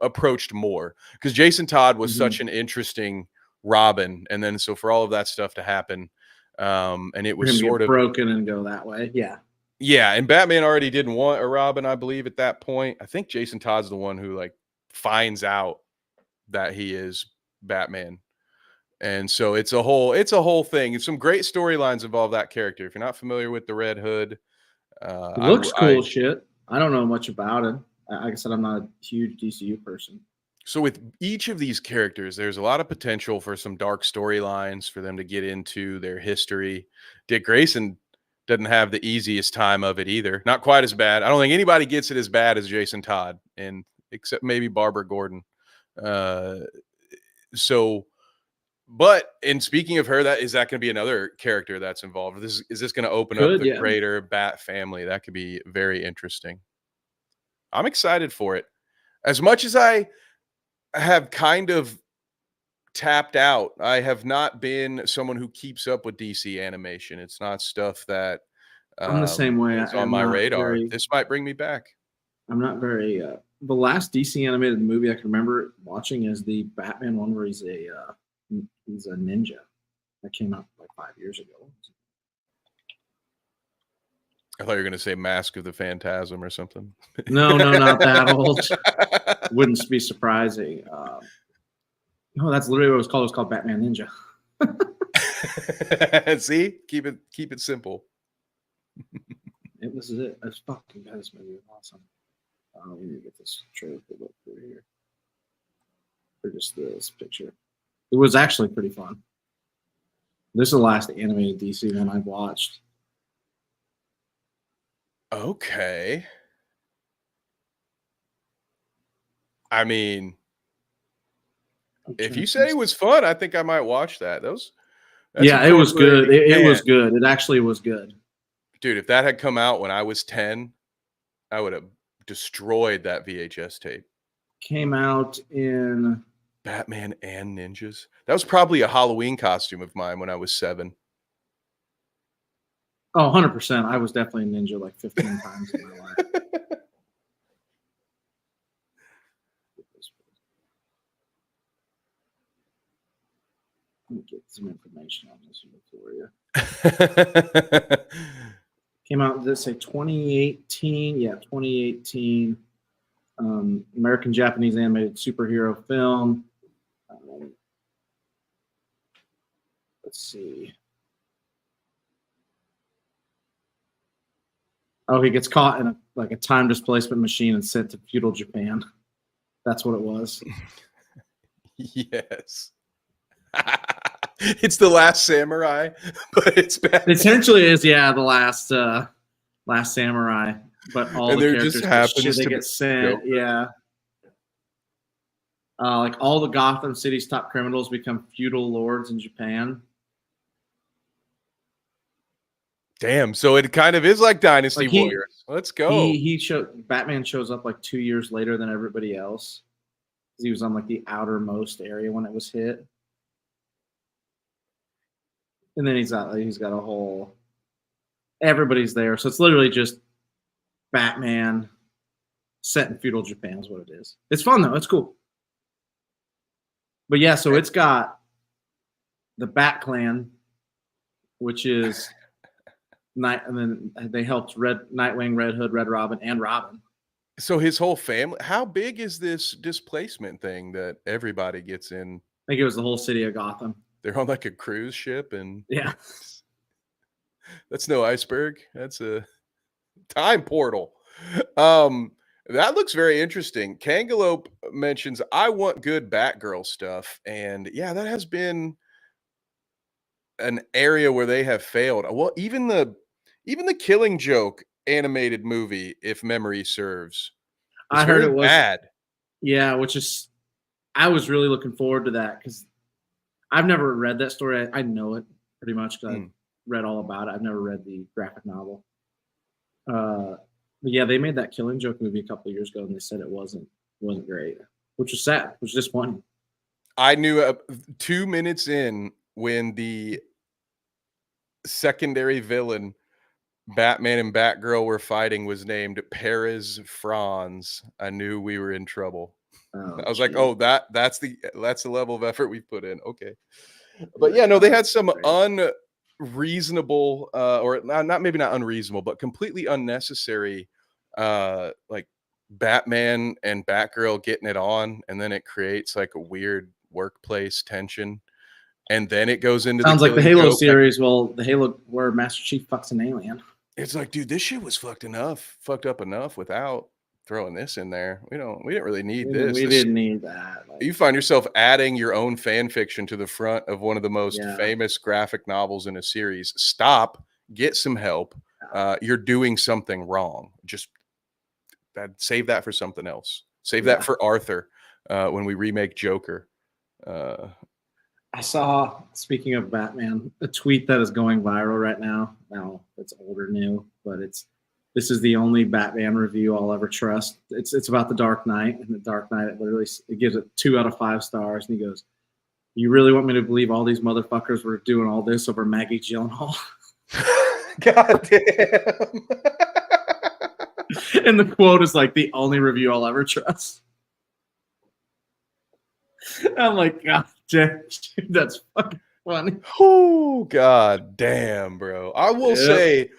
approached more, because Jason Todd was such an interesting Robin, and then so for all of that stuff to happen, and it was sort of broken and go that way. Yeah, and Batman already didn't want a Robin, I believe, at that point. I think Jason Todd's the one who like finds out that he is Batman. And so it's a whole thing. And some great storylines involve that character. If you're not familiar with the Red Hood, it looks cool shit. I don't know much about it. Like I said, I'm not a huge DCU person. So with each of these characters, there's a lot of potential for some dark storylines for them to get into their history. Dick Grayson doesn't have the easiest time of it either. Not quite as bad. I don't think anybody gets it as bad as Jason Todd, and except maybe Barbara Gordon. But in speaking of her, is that going to be another character that's involved? Is this going to open up the greater Bat family? That could be very interesting. I'm excited for it. As much as I have kind of tapped out, I have not been someone who keeps up with DC animation. It's not stuff that I'm the same way. It's on my radar. This might bring me back. I'm not very. The last DC animated movie I can remember watching is the Batman one where he's a ninja. That came out like 5 years ago. I thought you were going to say Mask of the Phantasm or something. No, not that old. Wouldn't be surprising. No, that's literally what it was called. It was called Batman Ninja. See, keep it simple. This is it. That's fucking bad. This movie is awesome. We need to get this trailer pulled up through here. Or just this picture. It was actually pretty fun. This is the last animated DC one I've watched. Okay. I mean, if you say it was fun, I think I might watch that. Yeah, it was good. It was good. It actually was good. Dude, if that had come out when I was 10, I would have destroyed that VHS tape. Came out in Batman and ninjas. That was probably a Halloween costume of mine when I was 7. Oh, 100%. I was definitely a ninja like 15 times in my life. Let me get some information on this one for you. Came out, let's say 2018. Yeah, 2018. American Japanese animated superhero film. Let's see. Oh, he gets caught in a time displacement machine and sent to feudal Japan. That's what it was. Yes. It's the Last Samurai, but it's bad. Essentially is, yeah, the last samurai, but all and the there characters just happens they to get sent. Yeah. Like all the Gotham City's top criminals become feudal lords in Japan. Damn, so it kind of is like Dynasty Warriors. Let's go. Batman shows up like 2 years later than everybody else. He was on like the outermost area when it was hit. And then he's got a whole, everybody's there. So it's literally just Batman set in feudal Japan is what it is. It's fun though. It's cool. But yeah, so it's got the Bat Clan, which is and then they helped Nightwing, Red Hood, Red Robin, and Robin. So his whole family. How big is this displacement thing that everybody gets in? I think it was the whole city of Gotham. They're on like a cruise ship, and yeah, that's no iceberg. That's a time portal. That looks very interesting. Kangalope mentions, I want good Batgirl stuff. And yeah, that has been an area where they have failed. Well, even the Killing Joke animated movie, if memory serves, I heard it was bad. Yeah, I was really looking forward to that because I've never read that story. I know it pretty much because I've read all about it. I've never read the graphic novel. But yeah, they made that Killing Joke movie a couple of years ago, and they said it wasn't great, which was sad, which was disappointing. I knew 2 minutes in when the secondary villain Batman and Batgirl were fighting was named Perez Franz. I knew we were in trouble. I was like, oh, that's the level of effort we put in. Okay. But yeah, no, they had some unreasonable or maybe not unreasonable, but completely unnecessary like Batman and Batgirl getting it on, and then it creates like a weird workplace tension. And then it goes into sounds like the Halo series. Well, the Halo where Master Chief fucks an alien. It's like, dude, this shit was fucked up enough without throwing this in there. We didn't really need this. We didn't need that. You find yourself adding your own fan fiction to the front of one of the most famous graphic novels in a series. Stop, get some help. You're doing something wrong. Just save that for something else. Save that for Arthur when we remake Joker. I saw, speaking of Batman, a tweet that is going viral right now. Now it's old or new, but this is the only Batman review I'll ever trust. It's about The Dark Knight, and The Dark Knight it gives it 2 out of 5 stars, and he goes, "You really want me to believe all these motherfuckers were doing all this over Maggie Gyllenhaal?" God damn. And the quote is like, "The only review I'll ever trust." I'm like, God damn, that's fucking funny. Oh, God damn, bro. I will say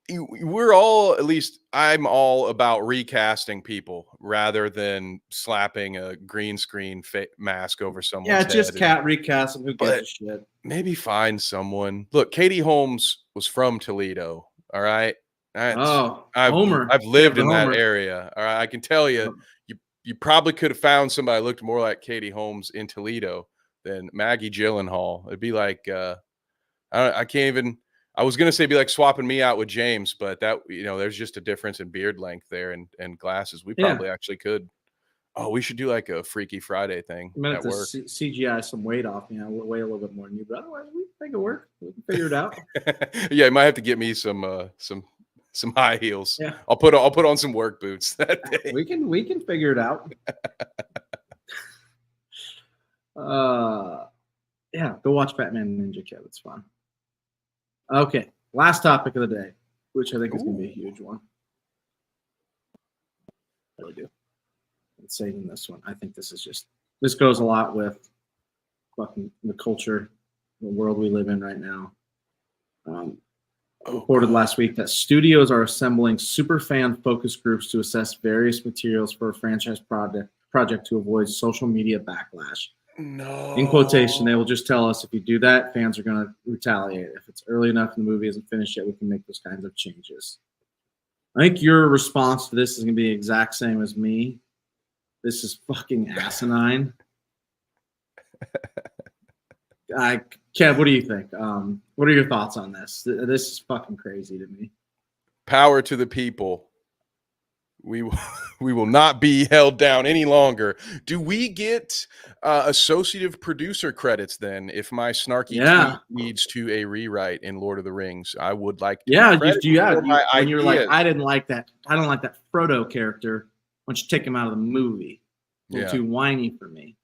we're all, at least I'm all about recasting people rather than slapping a green screen mask over someone's head. Yeah, just recast them. Who gives a shit? Maybe find someone. Look, Katie Holmes was from Toledo. All right. Homer. I've lived in that Homer. area. All right. I can tell you, you probably could have found somebody that looked more like Katie Holmes in Toledo than Maggie Gyllenhaal. It'd be like, I can't even, I was going to say be like swapping me out with James, but that, there's just a difference in beard length there and glasses. We probably actually could. Oh, we should do like a Freaky Friday thing I'm gonna at have to work. CGI some weight off me. I weigh a little bit more than you, but otherwise we can make it work. We can figure it out. Yeah, you might have to get me some high heels. Yeah, I'll put on some work boots that day. We can figure it out. Yeah, go watch Batman Ninja Kev. It's fun. Okay, last topic of the day, which I think is going to be a huge one. I really do. I'm saving this one. I think this goes a lot with fucking the culture, the world we live in right now. Reported last week that studios are assembling superfan focus groups to assess various materials for a franchise project to avoid social media backlash. No. In quotation, they will just tell us if you do that, fans are going to retaliate. If it's early enough and the movie isn't finished yet, we can make those kinds of changes. I think your response to this is going to be the exact same as me. This is fucking asinine. Kev, what do you think? What are your thoughts on this? This is fucking crazy to me. Power to the people. We will not be held down any longer. Do we get associative producer credits then if my snarky tweet leads to a rewrite in Lord of the Rings? I would like to. When you're like, I don't like that Frodo character. Why don't you take him out of the movie? A little too whiny for me.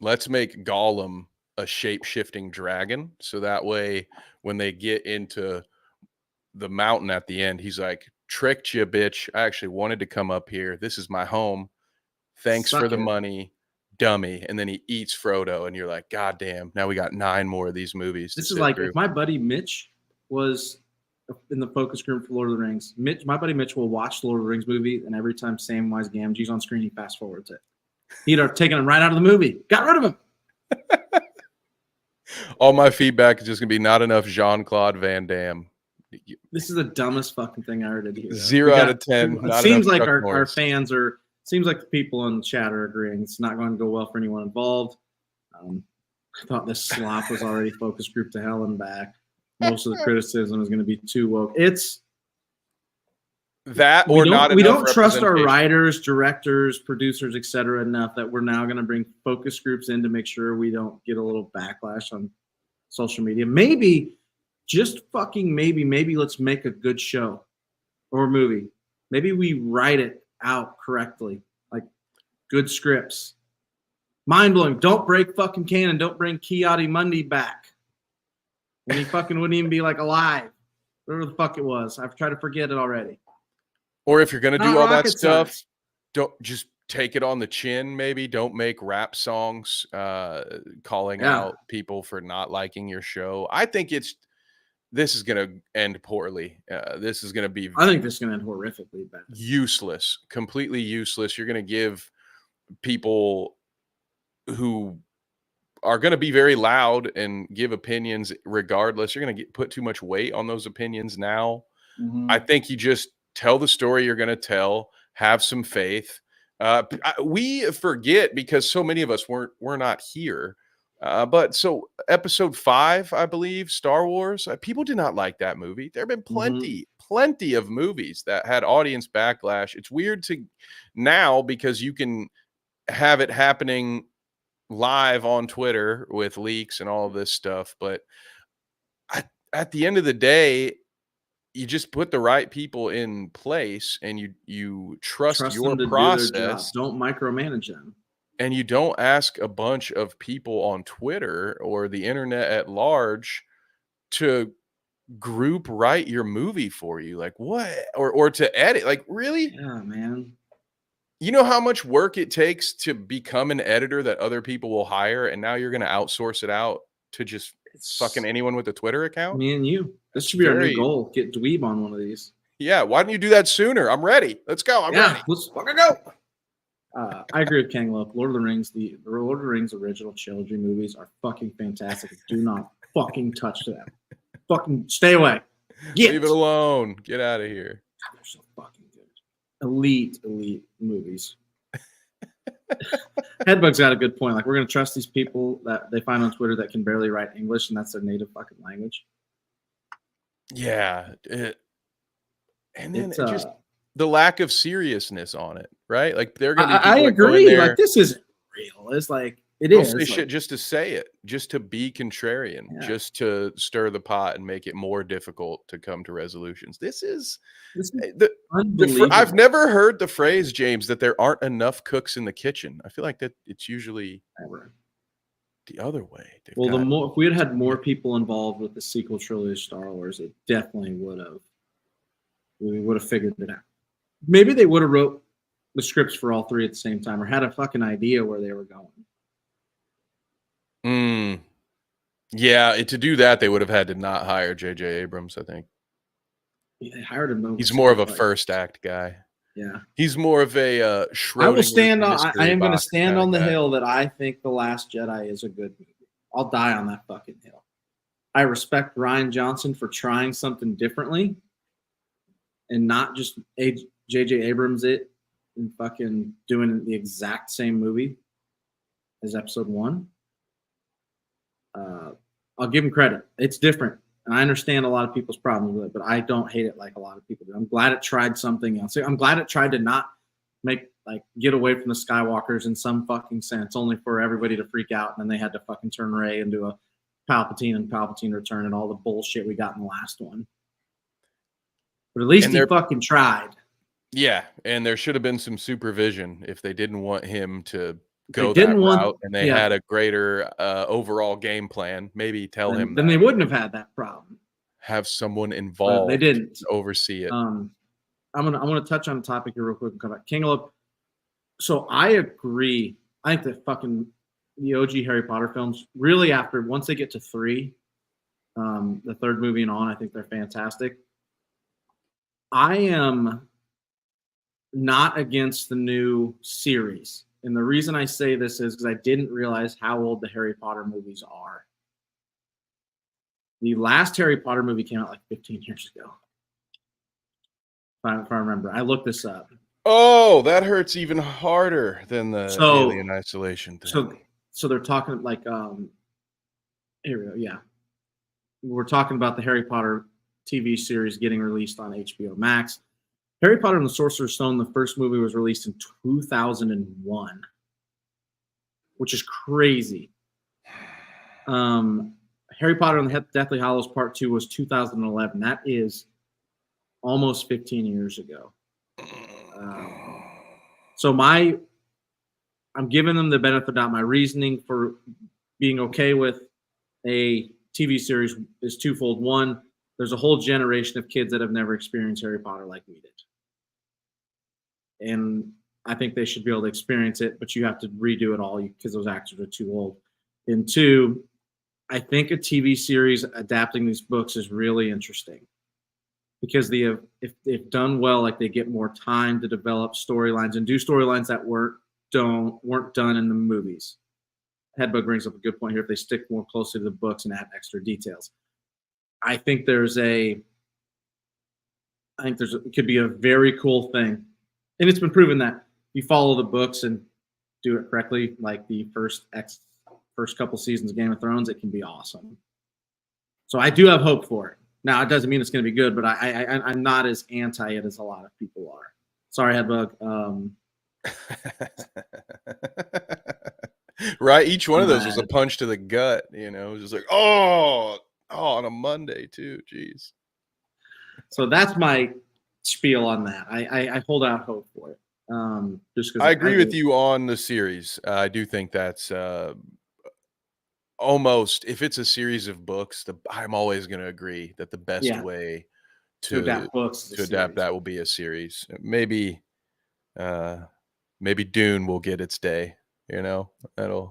Let's make Gollum a shape-shifting dragon, so that way when they get into the mountain at the end, he's like, tricked you, bitch. I actually wanted to come up here. This is my home. Thanks for the money, dummy. And then he eats Frodo, and you're like, God damn, now we got 9 more of these movies. This is like if my buddy Mitch was in the focus group for Lord of the Rings. My buddy Mitch will watch the Lord of the Rings movie, and every time Samwise Gamgee's on screen, he fast forwards it. He'd have taken him right out of the movie. Got rid of him. All my feedback is just gonna be not enough Jean-Claude Van Damme. This is the dumbest fucking thing I heard in here. 0 out of 10. It seems like our fans are. Seems like the people in the chat are agreeing. It's not going to go well for anyone involved. I thought this slop was already focus group to hell and back. Most of the criticism is going to be too woke. It's that or not. We don't trust our writers, directors, producers, etc. enough that we're now going to bring focus groups in to make sure we don't get a little backlash on social media. Maybe, just fucking maybe let's make a good show or movie. Maybe we write it out correctly, like good scripts. Mind blowing. Don't break fucking canon. Don't bring Ki-Adi-Mundi back when he fucking wouldn't even be like alive. Whatever the fuck it was. I've tried to forget it already. Or if you're gonna do all that stuff, don't just take it on the chin. Maybe don't make rap songs calling out people for not liking your show. I think this is gonna end poorly. This is gonna be. I think this is gonna end horrifically bad. Useless, completely useless. You're gonna give people who are going to be very loud and give opinions regardless. You're going to put too much weight on those opinions now. Mm-hmm. I think you just tell the story you're going to tell, have some faith. We forget because so many of us we're not here. But so episode 5, I believe, Star Wars, people did not like that movie. There have been plenty of movies that had audience backlash. It's weird to now because you can have it happening live on Twitter with leaks and all of this stuff. But at the end of the day, you just put the right people in place and you trust your process. Don't micromanage them. And you don't ask a bunch of people on Twitter or the internet at large to group write your movie for you. Like what? Or to edit. Like really? Yeah, man. You know how much work it takes to become an editor that other people will hire, and now you're going to outsource it out to just fucking anyone with a Twitter account? Me and you. This should be our new goal. Get dweeb on one of these. Yeah, why didn't you do that sooner? I'm ready. Let's go. I'm ready. Let's fucking go. I agree with Kang Love. Lord of the Rings, the Lord of the Rings original trilogy movies are fucking fantastic. Do not fucking touch them. Fucking stay away. Leave it alone. Get out of here. God, they're so fucking good. Elite movies. Headbug's got a good point. Like, we're gonna trust these people that they find on Twitter that can barely write English, and that's their native fucking language. Yeah, and then just the lack of seriousness on it, right? Like they're gonna. I agree. Like, this isn't real. It's like it is. Say like, shit just to say it, just to be contrarian, just to stir the pot and make it more difficult to come to resolutions. This is unbelievable. I've never heard the phrase, James, that there aren't enough cooks in the kitchen. I feel like that it's usually the other way. Well, if we had more people involved with the sequel trilogy of Star Wars, it definitely would have. We would have figured it out. Maybe they would have wrote the scripts for all three at the same time, or had a fucking idea where they were going. Yeah, to do that, they would have had to not hire J.J. Abrams, I think. Yeah, they hired him. He's more of a first act guy. Yeah, he's more of a. I will stand on. I am going to stand on the hill that I think The Last Jedi is a good movie. I'll die on that fucking hill. I respect Rian Johnson for trying something differently, and not just J.J. Abrams it and fucking doing the exact same movie as Episode 1. I'll give him credit. It's different. And I understand a lot of people's problems with it, but I don't hate it like a lot of people do. I'm glad it tried something else. I'm glad it tried to not get away from the Skywalkers in some fucking sense, only for everybody to freak out. And then they had to fucking turn Rey into a Palpatine and Palpatine Return and all the bullshit we got in the last one. But at least he fucking tried. Yeah. And there should have been some supervision if they didn't want him to go that route, and they had a greater overall game plan. Maybe tell him. Then they wouldn't have had that problem. Have someone involved. They didn't to oversee it. I'm gonna touch on a topic here real quick and come back. King. So I agree. I think the OG Harry Potter films really once they get to 3, the third movie and on, I think they're fantastic. I am not against the new series. And the reason I say this is because I didn't realize how old the Harry Potter movies are. The last Harry Potter movie came out like 15 years ago. If I remember. I looked this up. Oh, that hurts even harder than the Alien Isolation thing. So they're talking like here we go. Yeah. We're talking about the Harry Potter TV series getting released on HBO Max. Harry Potter and the Sorcerer's Stone, the first movie, was released in 2001, which is crazy. Harry Potter and the Deathly Hallows Part 2 was 2011. That is almost 15 years ago. So I'm giving them the benefit of the doubt. My reasoning for being okay with a TV series is twofold. One, there's a whole generation of kids that have never experienced Harry Potter like we did. And I think they should be able to experience it, but you have to redo it all because those actors are too old. And 2, I think a TV series adapting these books is really interesting because if they've done well, like they get more time to develop storylines and do storylines that weren't done in the movies. Headbug brings up a good point here. If they stick more closely to the books and add extra details, I think it could be a very cool thing. And it's been proven that if you follow the books and do it correctly, like the first couple seasons of Game of Thrones, it can be awesome. So I do have hope for it. Now, it doesn't mean it's going to be good, but I'm not as anti it as a lot of people are. Sorry, Headbug. Right? Each one of those was a punch to the gut. It was just like, oh, on a Monday too. Jeez. So that's my spiel on that. I hold out hope for it. Just because I agree with you on the series. I do think that's almost, if it's a series of books, I'm always going to agree that the best way to adapt that will be a series. Maybe Dune will get its day. They're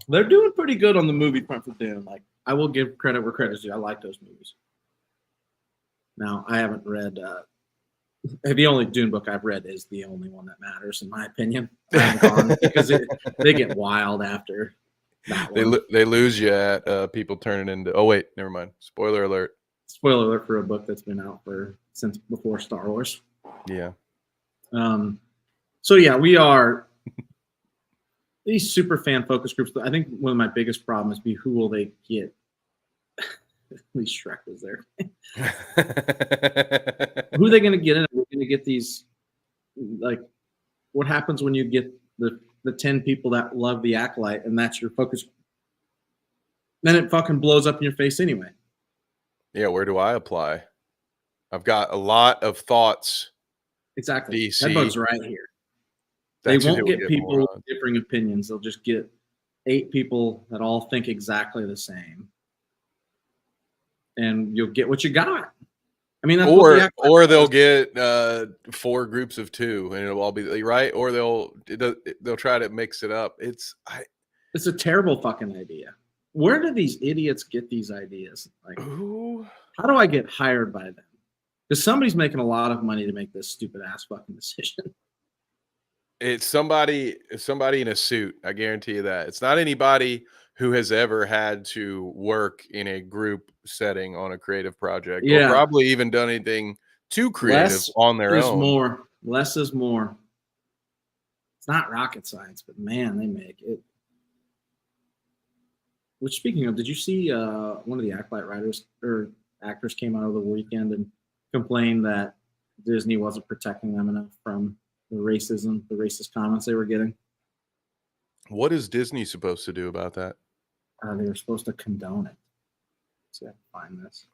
doing pretty good on the movie front for Dune. Like, I will give credit where credit's due. I like those movies. Now, I haven't read. The only Dune book I've read is the only one that matters, in my opinion. Because they get wild after that one. They lose you at people turning into. Oh wait, never mind. Spoiler alert. Spoiler alert for a book that's been out since before Star Wars. Yeah. So yeah, we are these super fan focus groups. I think one of my biggest problems be who will they get? At least Shrek was there. Who are they going to get in? Are they going to get these? Like, what happens when you get the 10 people that love the Acolyte and that's your focus? Then it fucking blows up in your face anyway. Yeah, where do I apply? I've got a lot of thoughts. Exactly. DC. That bug's right here. That's they who won't they'll get people more with differing opinions. They'll just get 8 people that all think exactly the same. And you'll get what you got. I mean, that's or they'll get 4 groups of 2 and it'll all be right. Or they'll try to mix it up. It's a terrible fucking idea. Where do these idiots get these ideas? Like, how do I get hired by them? Because somebody's making a lot of money to make this stupid ass fucking decision. It's somebody in a suit. I guarantee you that. It's not anybody who has ever had to work in a group setting on a creative project, or probably even done anything too creative on their own. Less is more. It's not rocket science, but man, they make it. Which, speaking of, did you see one of the Acolyte writers or actors came out over the weekend and complained that Disney wasn't protecting them enough from the racist comments they were getting? What is Disney supposed to do about that? They were supposed to condone it. So I have to find this.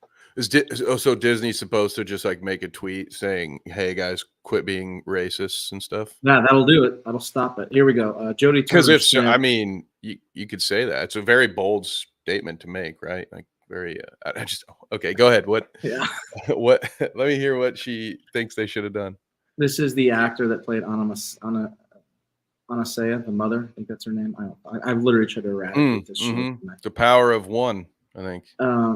So Disney's supposed to just like make a tweet saying, "Hey guys, quit being racists and stuff." Yeah, that'll do it. That'll stop it. Here we go. Jody. Because I mean, you could say that it's a very bold statement to make, right? Like very. Okay. Go ahead. What? Yeah. What? Let me hear what she thinks they should have done. This is the actor that played Anasaya, the mother. I think that's her name. I've literally tried to eradicate this shit. The power of one, I think.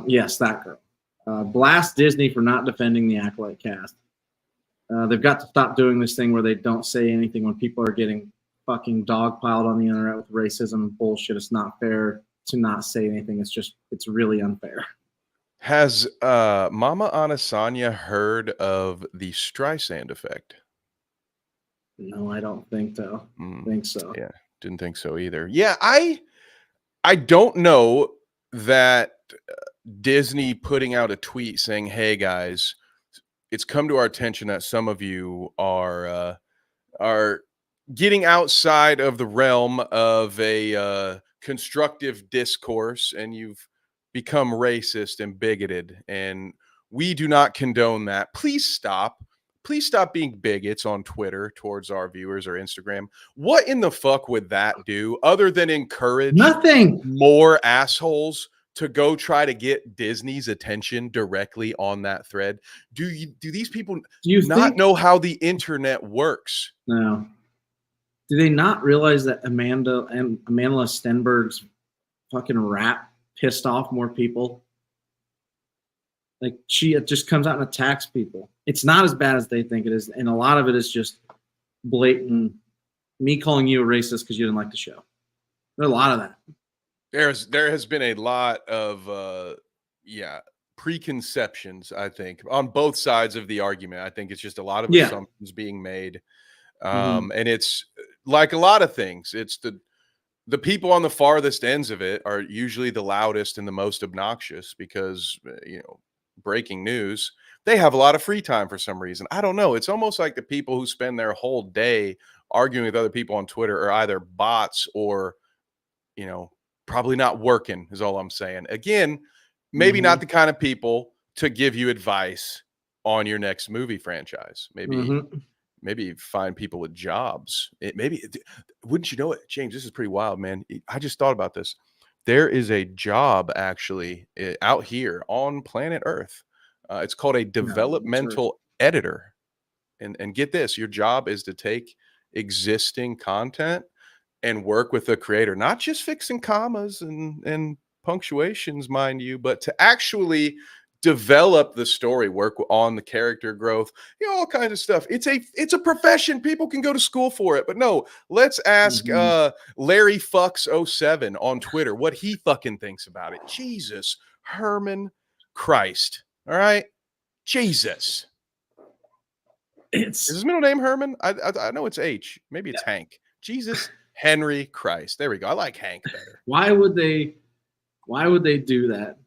Yes, that girl. Blast Disney for not defending the Acolyte cast. They've got to stop doing this thing where they don't say anything when people are getting fucking dogpiled on the internet with racism and bullshit. It's not fair to not say anything. It's really unfair. Has Mama Anasanya heard of the Streisand effect? No, I don't think so. Think so. Yeah, didn't think so either. Yeah, I don't know that Disney putting out a tweet saying, "Hey guys, it's come to our attention that some of you are getting outside of the realm of a constructive discourse, and you've become racist and bigoted, and we do not condone that. Please stop. Please stop being bigots on Twitter towards our viewers or Instagram." What in the fuck would that do other than encourage more assholes to go try to get Disney's attention directly on that thread? Do these people not know how the internet works? No. Do they not realize that Amanda Stenberg's fucking rap pissed off more people? Like, she just comes out and attacks people. It's not as bad as they think it is, and a lot of it is just blatant me calling you a racist because you didn't like the show. There's a lot of that. There has been a lot of preconceptions, I think, on both sides of the argument. I think it's just a lot of assumptions being made. And it's like a lot of things. It's the people on the farthest ends of it are usually the loudest and the most obnoxious because, breaking news, they have a lot of free time for some reason. I don't know. It's almost like the people who spend their whole day arguing with other people on Twitter are either bots or, probably not working, is all I'm saying. Again, maybe not the kind of people to give you advice on your next movie franchise. Maybe find people with jobs. Wouldn't you know it, James? This is pretty wild, man. I just thought about this. There is a job actually out here on planet Earth. It's called a developmental editor. And get this, your job is to take existing content and work with the creator, not just fixing commas and punctuations, mind you, but to actually develop the story, work on the character growth, all kinds of stuff. It's a profession. People can go to school for it, but no, let's ask Larry Fucks 07 on Twitter what he fucking thinks about it. Jesus, Herman Christ. All right. Jesus. Is his middle name Herman? I know it's H. Maybe it's Hank. Jesus Henry Christ. There we go. I like Hank better. Why would they do that?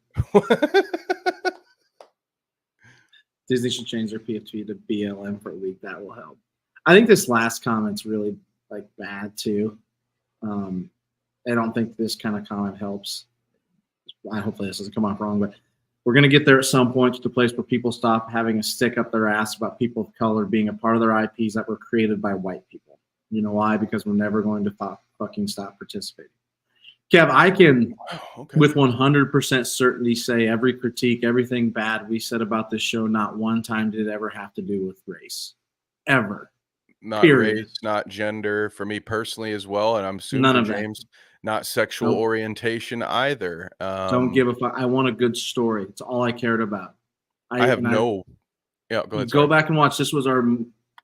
Disney should change their PFT to BLM for a week. That will help. I think this last comment's really like bad too. I don't think this kind of comment helps. Hopefully this doesn't come off wrong, but we're going to get there at some point to the place where people stop having a stick up their ass about people of color being a part of their IPs that were created by white people. You know why? Because we're never going to fucking stop participating. Kev, I can with 100% certainty say every critique, everything bad we said about this show, not one time did it ever have to do with race. Ever. Not Period. race, not gender, for me personally as well. And I'm assuming None of James, that. not sexual orientation either. Don't give a fuck. I want a good story. It's all I cared about. Yeah, go ahead. Go back and watch. This was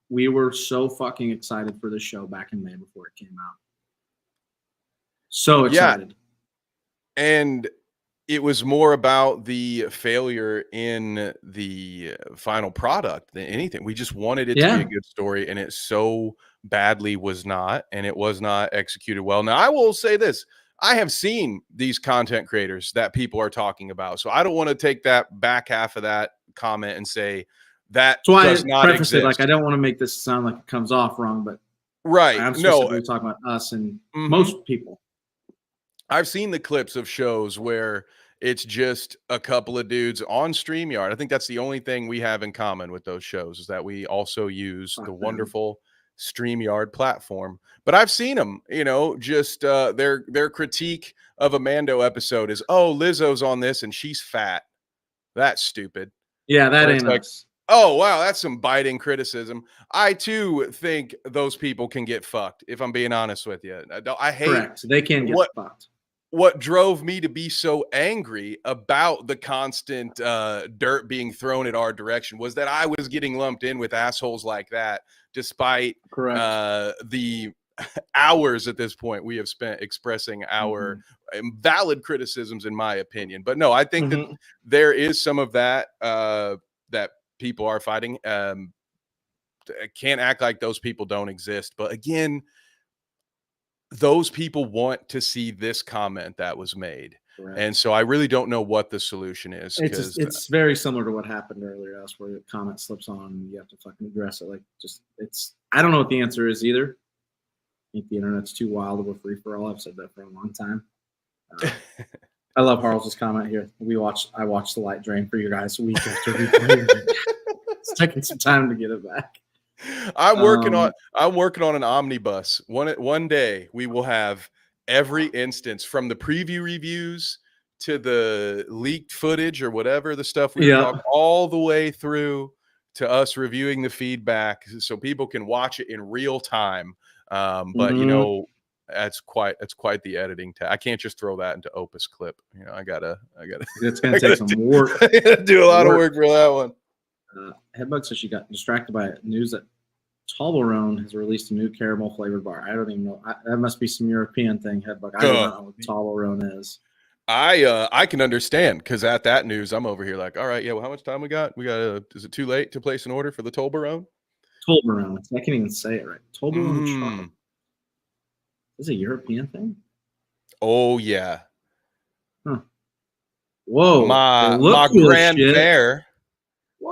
we were so fucking excited for this show back in May before it came out. So excited. Yeah. And it was more about the failure in the final product than anything. We just wanted it to be a good story, and it so badly was not, and it was not executed well. Now, I will say this. I have seen these content creators that people are talking about, so I don't want to take that back half of that comment and say that does not exist. It like I don't want to make this sound like it comes off wrong, but I'm specifically talking about us and most people. I've seen the clips of shows where it's just a couple of dudes on StreamYard. I think that's the only thing we have in common with those shows is that we also use the wonderful StreamYard platform. But I've seen them, just their critique of a Mando episode is, oh, Lizzo's on this and she's fat. That's stupid. Yeah, that ain't like us. Oh, wow, that's some biting criticism. I, too, think those people can get fucked, if I'm being honest with you. I hate Correct. They can get fucked. What drove me to be so angry about the constant dirt being thrown at our direction was that I was getting lumped in with assholes like that, despite the hours at this point we have spent expressing our valid criticisms, in my opinion. But no, I think that there is some of that that people are fighting. Can't act like those people don't exist. But again, those people want to see this comment that was made. Correct. And so I really don't know what the solution is. It's very similar to what happened earlier, where the comment slips on and you have to fucking address it. I don't know what the answer is either. I think the internet's too wild of a free for all. I've said that for a long time. I love Harl's comment here. I watched the light drain for you guys week after week. It's taking some time to get it back. I'm working on an omnibus. One day we will have every instance from the preview reviews to the leaked footage or whatever the stuff we talk all the way through to us reviewing the feedback so people can watch it in real time. But that's quite the editing I can't just throw that into Opus Clip. I gotta it's gonna take some work. Do a lot of work for that one. Headbug says she got distracted by news that Toblerone has released a new caramel flavored bar. I don't even know. That must be some European thing, Headbug. I don't know what Toblerone is. I can understand because at that news, I'm over here like, all right, yeah. Well, how much time we got? Is it too late to place an order for the Toblerone? Toblerone. I can't even say it right. Toblerone. Is it a European thing? Oh yeah. Huh. Whoa. My grandmère,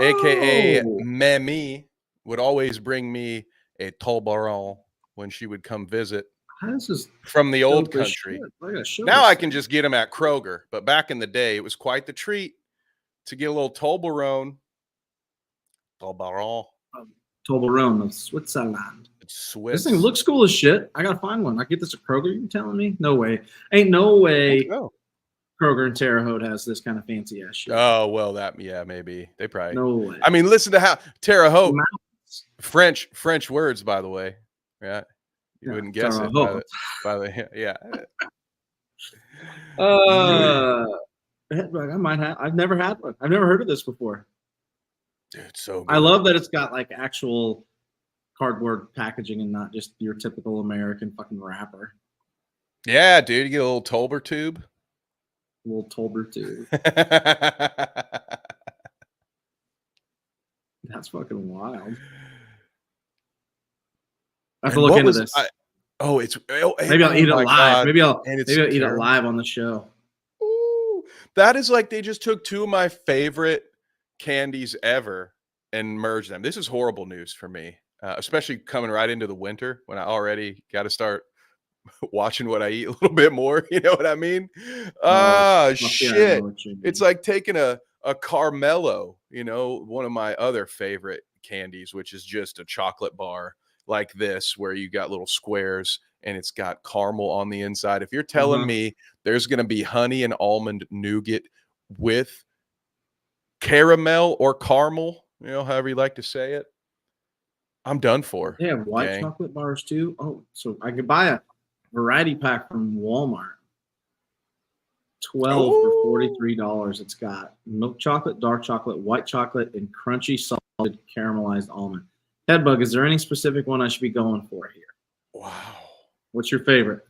aka Mamie, would always bring me a Toblerone when she would come visit from the old country. Now I can just get them at Kroger, but back in the day, it was quite the treat to get a little Toblerone. Toblerone of Switzerland. It's Swiss. This thing looks cool as shit. I gotta find one. I get this at Kroger. You telling me? No way. Ain't no way. Kroger and Terre Haute has this kind of fancy ass shit. Oh well, maybe they probably. No way. I mean, listen to how Terre Haute. French words, by the way. Yeah, you wouldn't guess it. By the yeah. I might have. I've never had one. I've never heard of this before. Dude, so good. I love that it's got like actual cardboard packaging and not just your typical American fucking wrapper. Yeah, dude, you get a little Tolbert tube. A little Tolbert tube. That's fucking wild. I have to look into this. Maybe I'll eat it live. God. Maybe I'll And eat it live on the show. Ooh, that is like they just took two of my favorite candies ever and merged them. This is horrible news for me, especially coming right into the winter when I already got to start watching what I eat a little bit more. You know what I mean? Shit. It's like taking a Carmelo, you know, one of my other favorite candies, which is just a chocolate bar like this, where you got little squares and it's got caramel on the inside. If you're telling me there's going to be honey and almond nougat with caramel or caramel, you know, however you like to say it, I'm done for. They have white chocolate bars too. Oh, so I could buy a variety pack from Walmart. 12 for $43. It's got milk chocolate, dark chocolate, white chocolate, and crunchy salted caramelized almond. Headbug, is there any specific one I should be going for here? Wow. What's your favorite?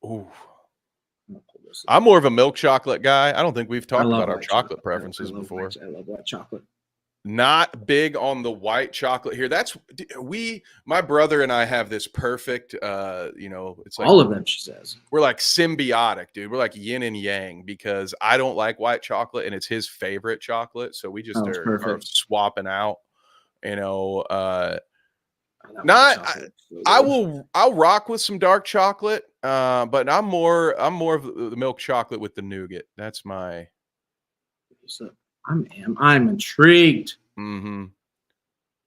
Ooh. I'm more of a milk chocolate guy. I don't think we've talked about our chocolate preferences before. I love white chocolate. Not big on the white chocolate here. My brother and I have this perfect, you know, it's like all of them, she says. We're like symbiotic, dude. We're like yin and yang because I don't like white chocolate and it's his favorite chocolate. So we just are swapping out, you know, I'll rock with some dark chocolate. But I'm more of the milk chocolate with the nougat. That's my. So I'm intrigued. Mm-hmm.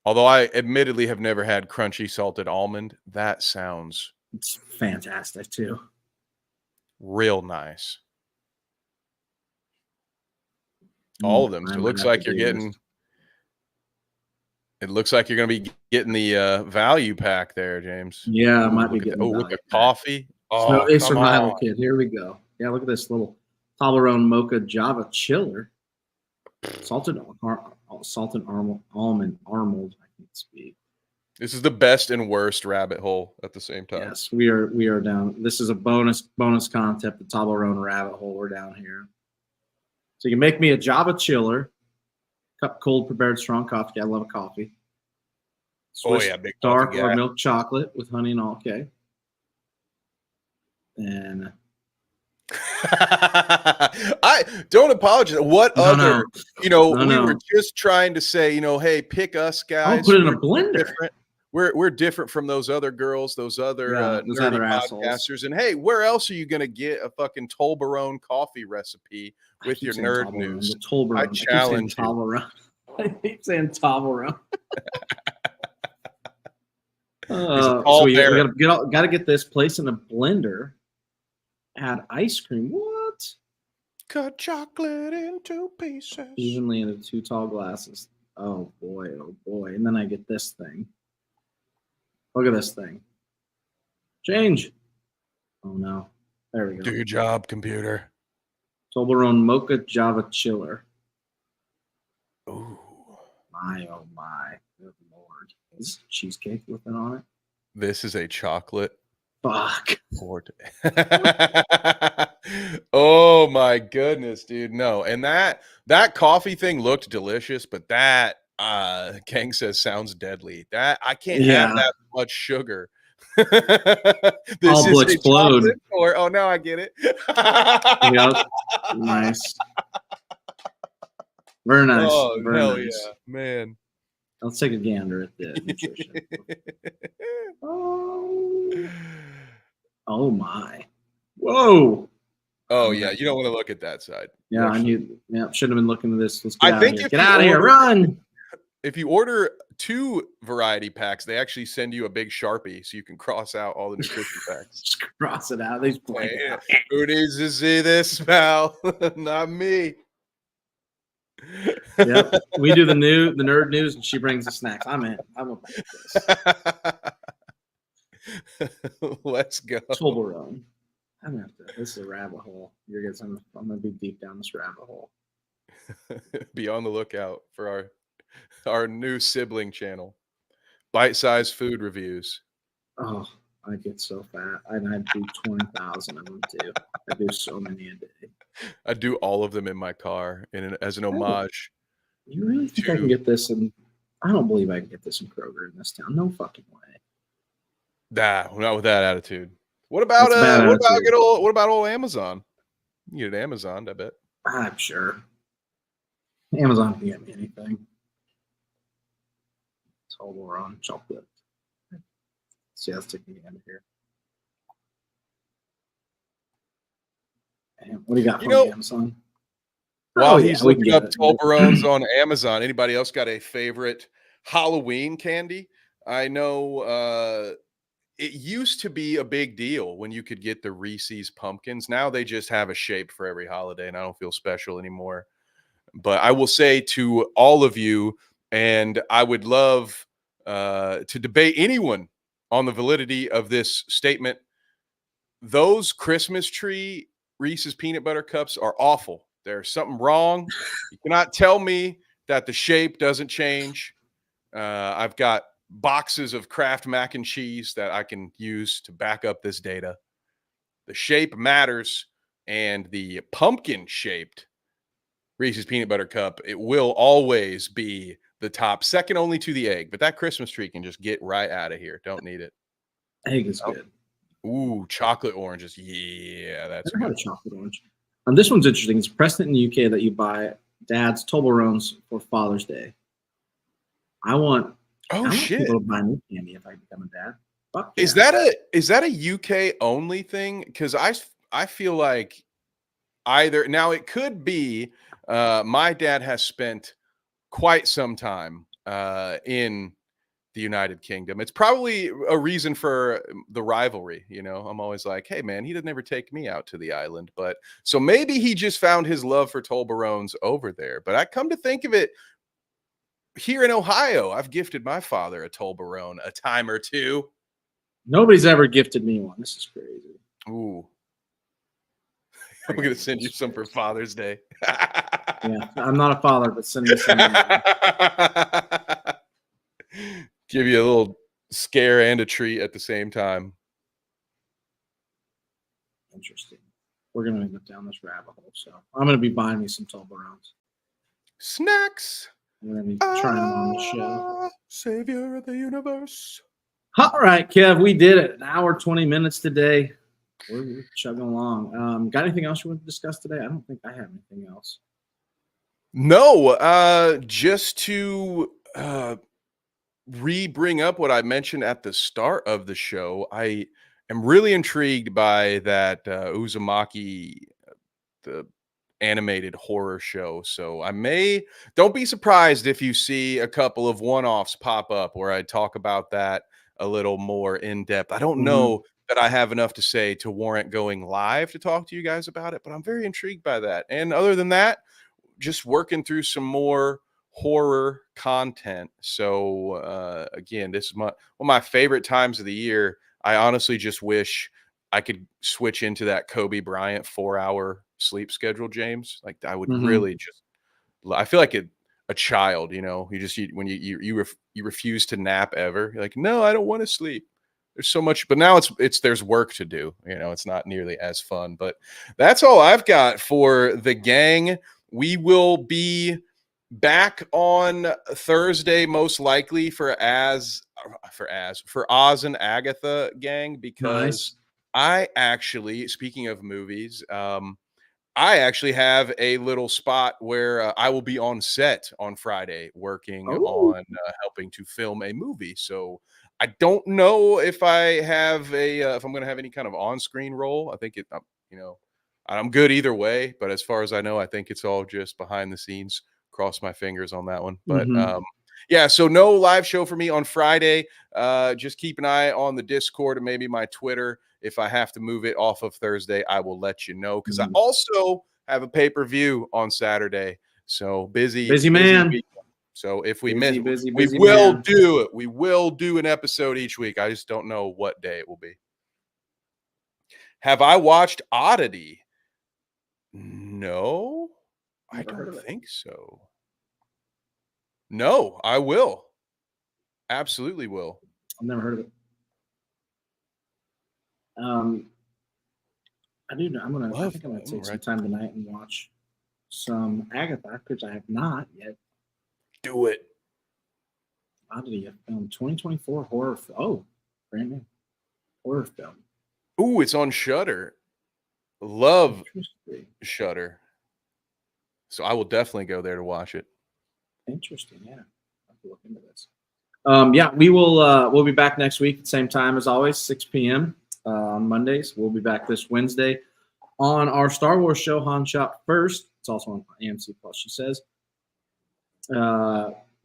Although I admittedly have never had crunchy salted almond. That sounds it's fantastic too. Real nice. All of them. So it looks like you're getting. It looks like you're going to be getting the value pack there, James. Yeah, I might be getting. With the coffee. Oh, a survival kit. Here we go. Yeah, look at this little Toblerone Mocha Java Chiller. Salted almond armold. I can't speak. This is the best and worst rabbit hole at the same time. Yes, we are down. This is a bonus concept. The Toblerone rabbit hole. We're down here. So you can make me a Java Chiller, cup cold prepared strong coffee. I love a coffee. Swiss big dark or milk chocolate with honey and all. Okay. And I don't apologize. What other, you know, we were just trying to say, you know, hey, pick us guys. I'll put it in a blender. Different. We're different from those other girls, those other podcasters. And hey, where else are you going to get a fucking Toblerone coffee recipe with your nerd news? I challenge you. I keep saying Toblerone. So we gotta get this place in a blender. Add ice cream. What? Cut chocolate into pieces. Evenly into 2 tall glasses. Oh boy, oh boy. And then I get this thing. Look at this thing. Change. Oh no. There we go. Do your job, computer. Toblerone Mocha Java Chiller. Ooh. My, oh my. Good Lord. Is this cheesecake with it on it? This is a chocolate. Fuck. Oh my goodness, dude. No. And that coffee thing looked delicious, but that Kang says sounds deadly. That I can't have that much sugar. This will explode. Oh, now I get it. Yep. Nice. Very nice. Oh, very hell nice. Yeah, man. Let's take a gander at the nutrition. Oh my. Whoa. Oh yeah, you don't want to look at that side. Yeah, I knew. Yeah, should have been looking at this. Let's get get out of here. Run. If you order 2 variety packs, they actually send you a big Sharpie so you can cross out all the nutrition facts. Just cross it out. These Who needs to see this, pal? Not me. Yep. We do the nerd news, and she brings the snacks. I'm in. I'm about this. Let's go. Toblerone. I'm gonna have to. This is a rabbit hole. I'm gonna be deep down this rabbit hole. Be on the lookout for our new sibling channel, Bite-Sized Food Reviews. Oh, I get so fat. And I do 20,000 of them too. I do so many a day. I do all of them in my car as an homage. You really think I can get this in? I don't believe I can get this in Kroger in this town. No fucking way. Nah, not with that attitude. What about what about old Amazon? You get it Amazon, I bet. I'm sure. Amazon can get me anything. Toblerone chocolate. See, let's take the end here. Damn, what do you got from Amazon? While he's looking up Toblerones on Amazon, anybody else got a favorite Halloween candy? I know it used to be a big deal when you could get the Reese's pumpkins. Now they just have a shape for every holiday, and I don't feel special anymore. But I will say to all of you, and I would love to debate anyone on the validity of this statement, those Christmas tree Reese's peanut butter cups are awful. There's something wrong. You cannot tell me that the shape doesn't change. I've got boxes of Kraft mac and cheese that I can use to back up this data. The shape matters, and the pumpkin-shaped Reese's peanut butter cup, it will always be the top, second only to the egg. But that Christmas tree can just get right out of here. Don't need it. Egg is good. Ooh, chocolate oranges. Yeah, that's I've never had a chocolate orange. This one's interesting. It's precedent in the UK that you buy Dad's Toblerones for Father's Day. I want people to buy me candy if I become a dad. Fuck yeah. Is that a UK only thing? Because I feel like either now it could be my dad has spent quite some time in the United Kingdom. It's probably a reason for the rivalry. You know, I'm always like, hey man, he doesn't ever take me out to the island. But so maybe he just found his love for Toblerones over there. But I come to think of it, here in Ohio, I've gifted my father a Toblerone a time or two. Nobody's ever gifted me one. This is crazy. Ooh. I'm going to send you some for Father's Day. Yeah, I'm not a father, but send me some. Give you a little scare and a treat at the same time. Interesting. We're going to go down this rabbit hole, so I'm going to be buying me some Toblerones. Snacks. I'm going to be trying them on the show. Savior of the universe. All right, Kev, we did it. An hour, 20 minutes today. We're chugging along. Got anything else you want to discuss today? I don't think I have anything else. No, just to bring up what I mentioned at the start of the show. I am really intrigued by that Uzumaki, the animated horror show. So don't be surprised if you see a couple of one-offs pop up where I talk about that a little more in depth. I don't know that I have enough to say to warrant going live to talk to you guys about it, but I'm very intrigued by that. And other than that, just working through some more horror content. So again, this is one of my favorite times of the year. I honestly just wish I could switch into that Kobe Bryant 4-hour sleep schedule, James. Like I would really I feel like a child, you know, when you refuse to nap ever. You're like, no, I don't want to sleep. There's so much, but now there's work to do. You know, it's not nearly as fun, but that's all I've got for the gang. We will be back on Thursday, most likely for Oz and Agatha, gang, because I actually, speaking of movies, I actually have a little spot where I will be on set on Friday working on helping to film a movie. So I don't know if I have if I'm going to have any kind of on-screen role. I think I'm good either way. But as far as I know, I think it's all just behind the scenes. Cross my fingers on that one. But yeah, so no live show for me on Friday. Just keep an eye on the Discord and maybe my Twitter. If I have to move it off of Thursday, I will let you know, because I also have a pay-per-view on Saturday. So busy man. Weekend. So if we miss, we will do it. We will do an episode each week. I just don't know what day it will be. Have I watched Oddity? No, I don't think so. No, I will. Absolutely will. I've never heard of it. I do. I think I'm gonna take some time tonight and watch some Agatha, which I have not yet. Do it. Oddity film 2024 horror. Oh, brand new horror film. Ooh, it's on Shudder. Love Shudder. So I will definitely go there to watch it. Interesting. Yeah, I'll have to look into this. Yeah, we will. We'll be back next week at the same time as always, 6 p.m. On Mondays. We'll be back this Wednesday on our Star Wars show, Han Shot First. It's also on AMC Plus. She says.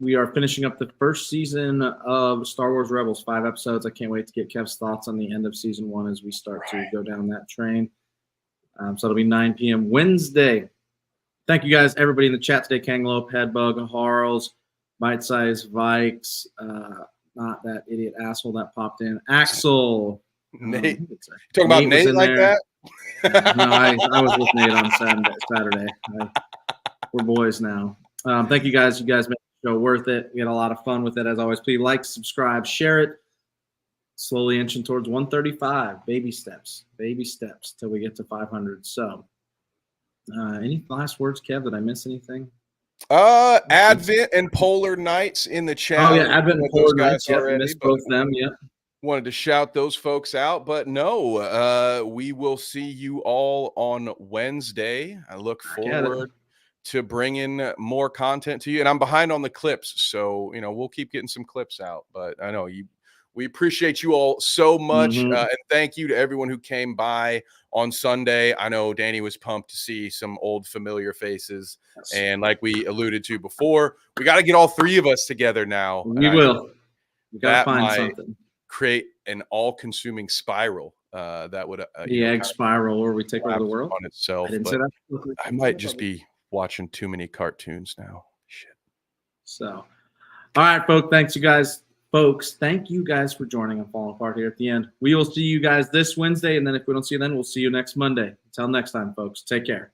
We are finishing up the first season of Star Wars Rebels, 5 episodes. I can't wait to get Kev's thoughts on the end of season 1 as we start to go down that train. So it'll be 9 p.m. Wednesday. Thank you guys, everybody in the chat today. Kanglope, Headbug, Harls, Bite Size Vikes, not that idiot asshole that popped in. Axel. Nate. Talking about Nate like there. That? No, I was with Nate on Saturday. We're boys now. Thank you guys. You guys made the show worth it. We had a lot of fun with it. As always, please like, subscribe, share it. Slowly inching towards 135. Baby steps till we get to 500. So, any last words, Kev? Did I miss anything? Advent and Polar Nights in the chat. Oh yeah, Advent and Polar Nights. Yeah, missed both them. Yeah. Wanted to shout those folks out, but no, we will see you all on Wednesday. I look forward to bringing more content to you, and I'm behind on the clips, so we'll keep getting some clips out. But I know we appreciate you all so much, and thank you to everyone who came by on Sunday. I know Danny was pumped to see some old familiar faces, and like we alluded to before, we got to get all 3 of us together now. We will. We got to find something. Create an all-consuming spiral that would the egg spiral where we take over the world on itself. I might just be watching too many cartoons now. Shit. So, all right, folks. Thank you guys for joining and falling apart here at the end. We will see you guys this Wednesday, and then if we don't see you then, we'll see you next Monday. Until next time, folks. Take care.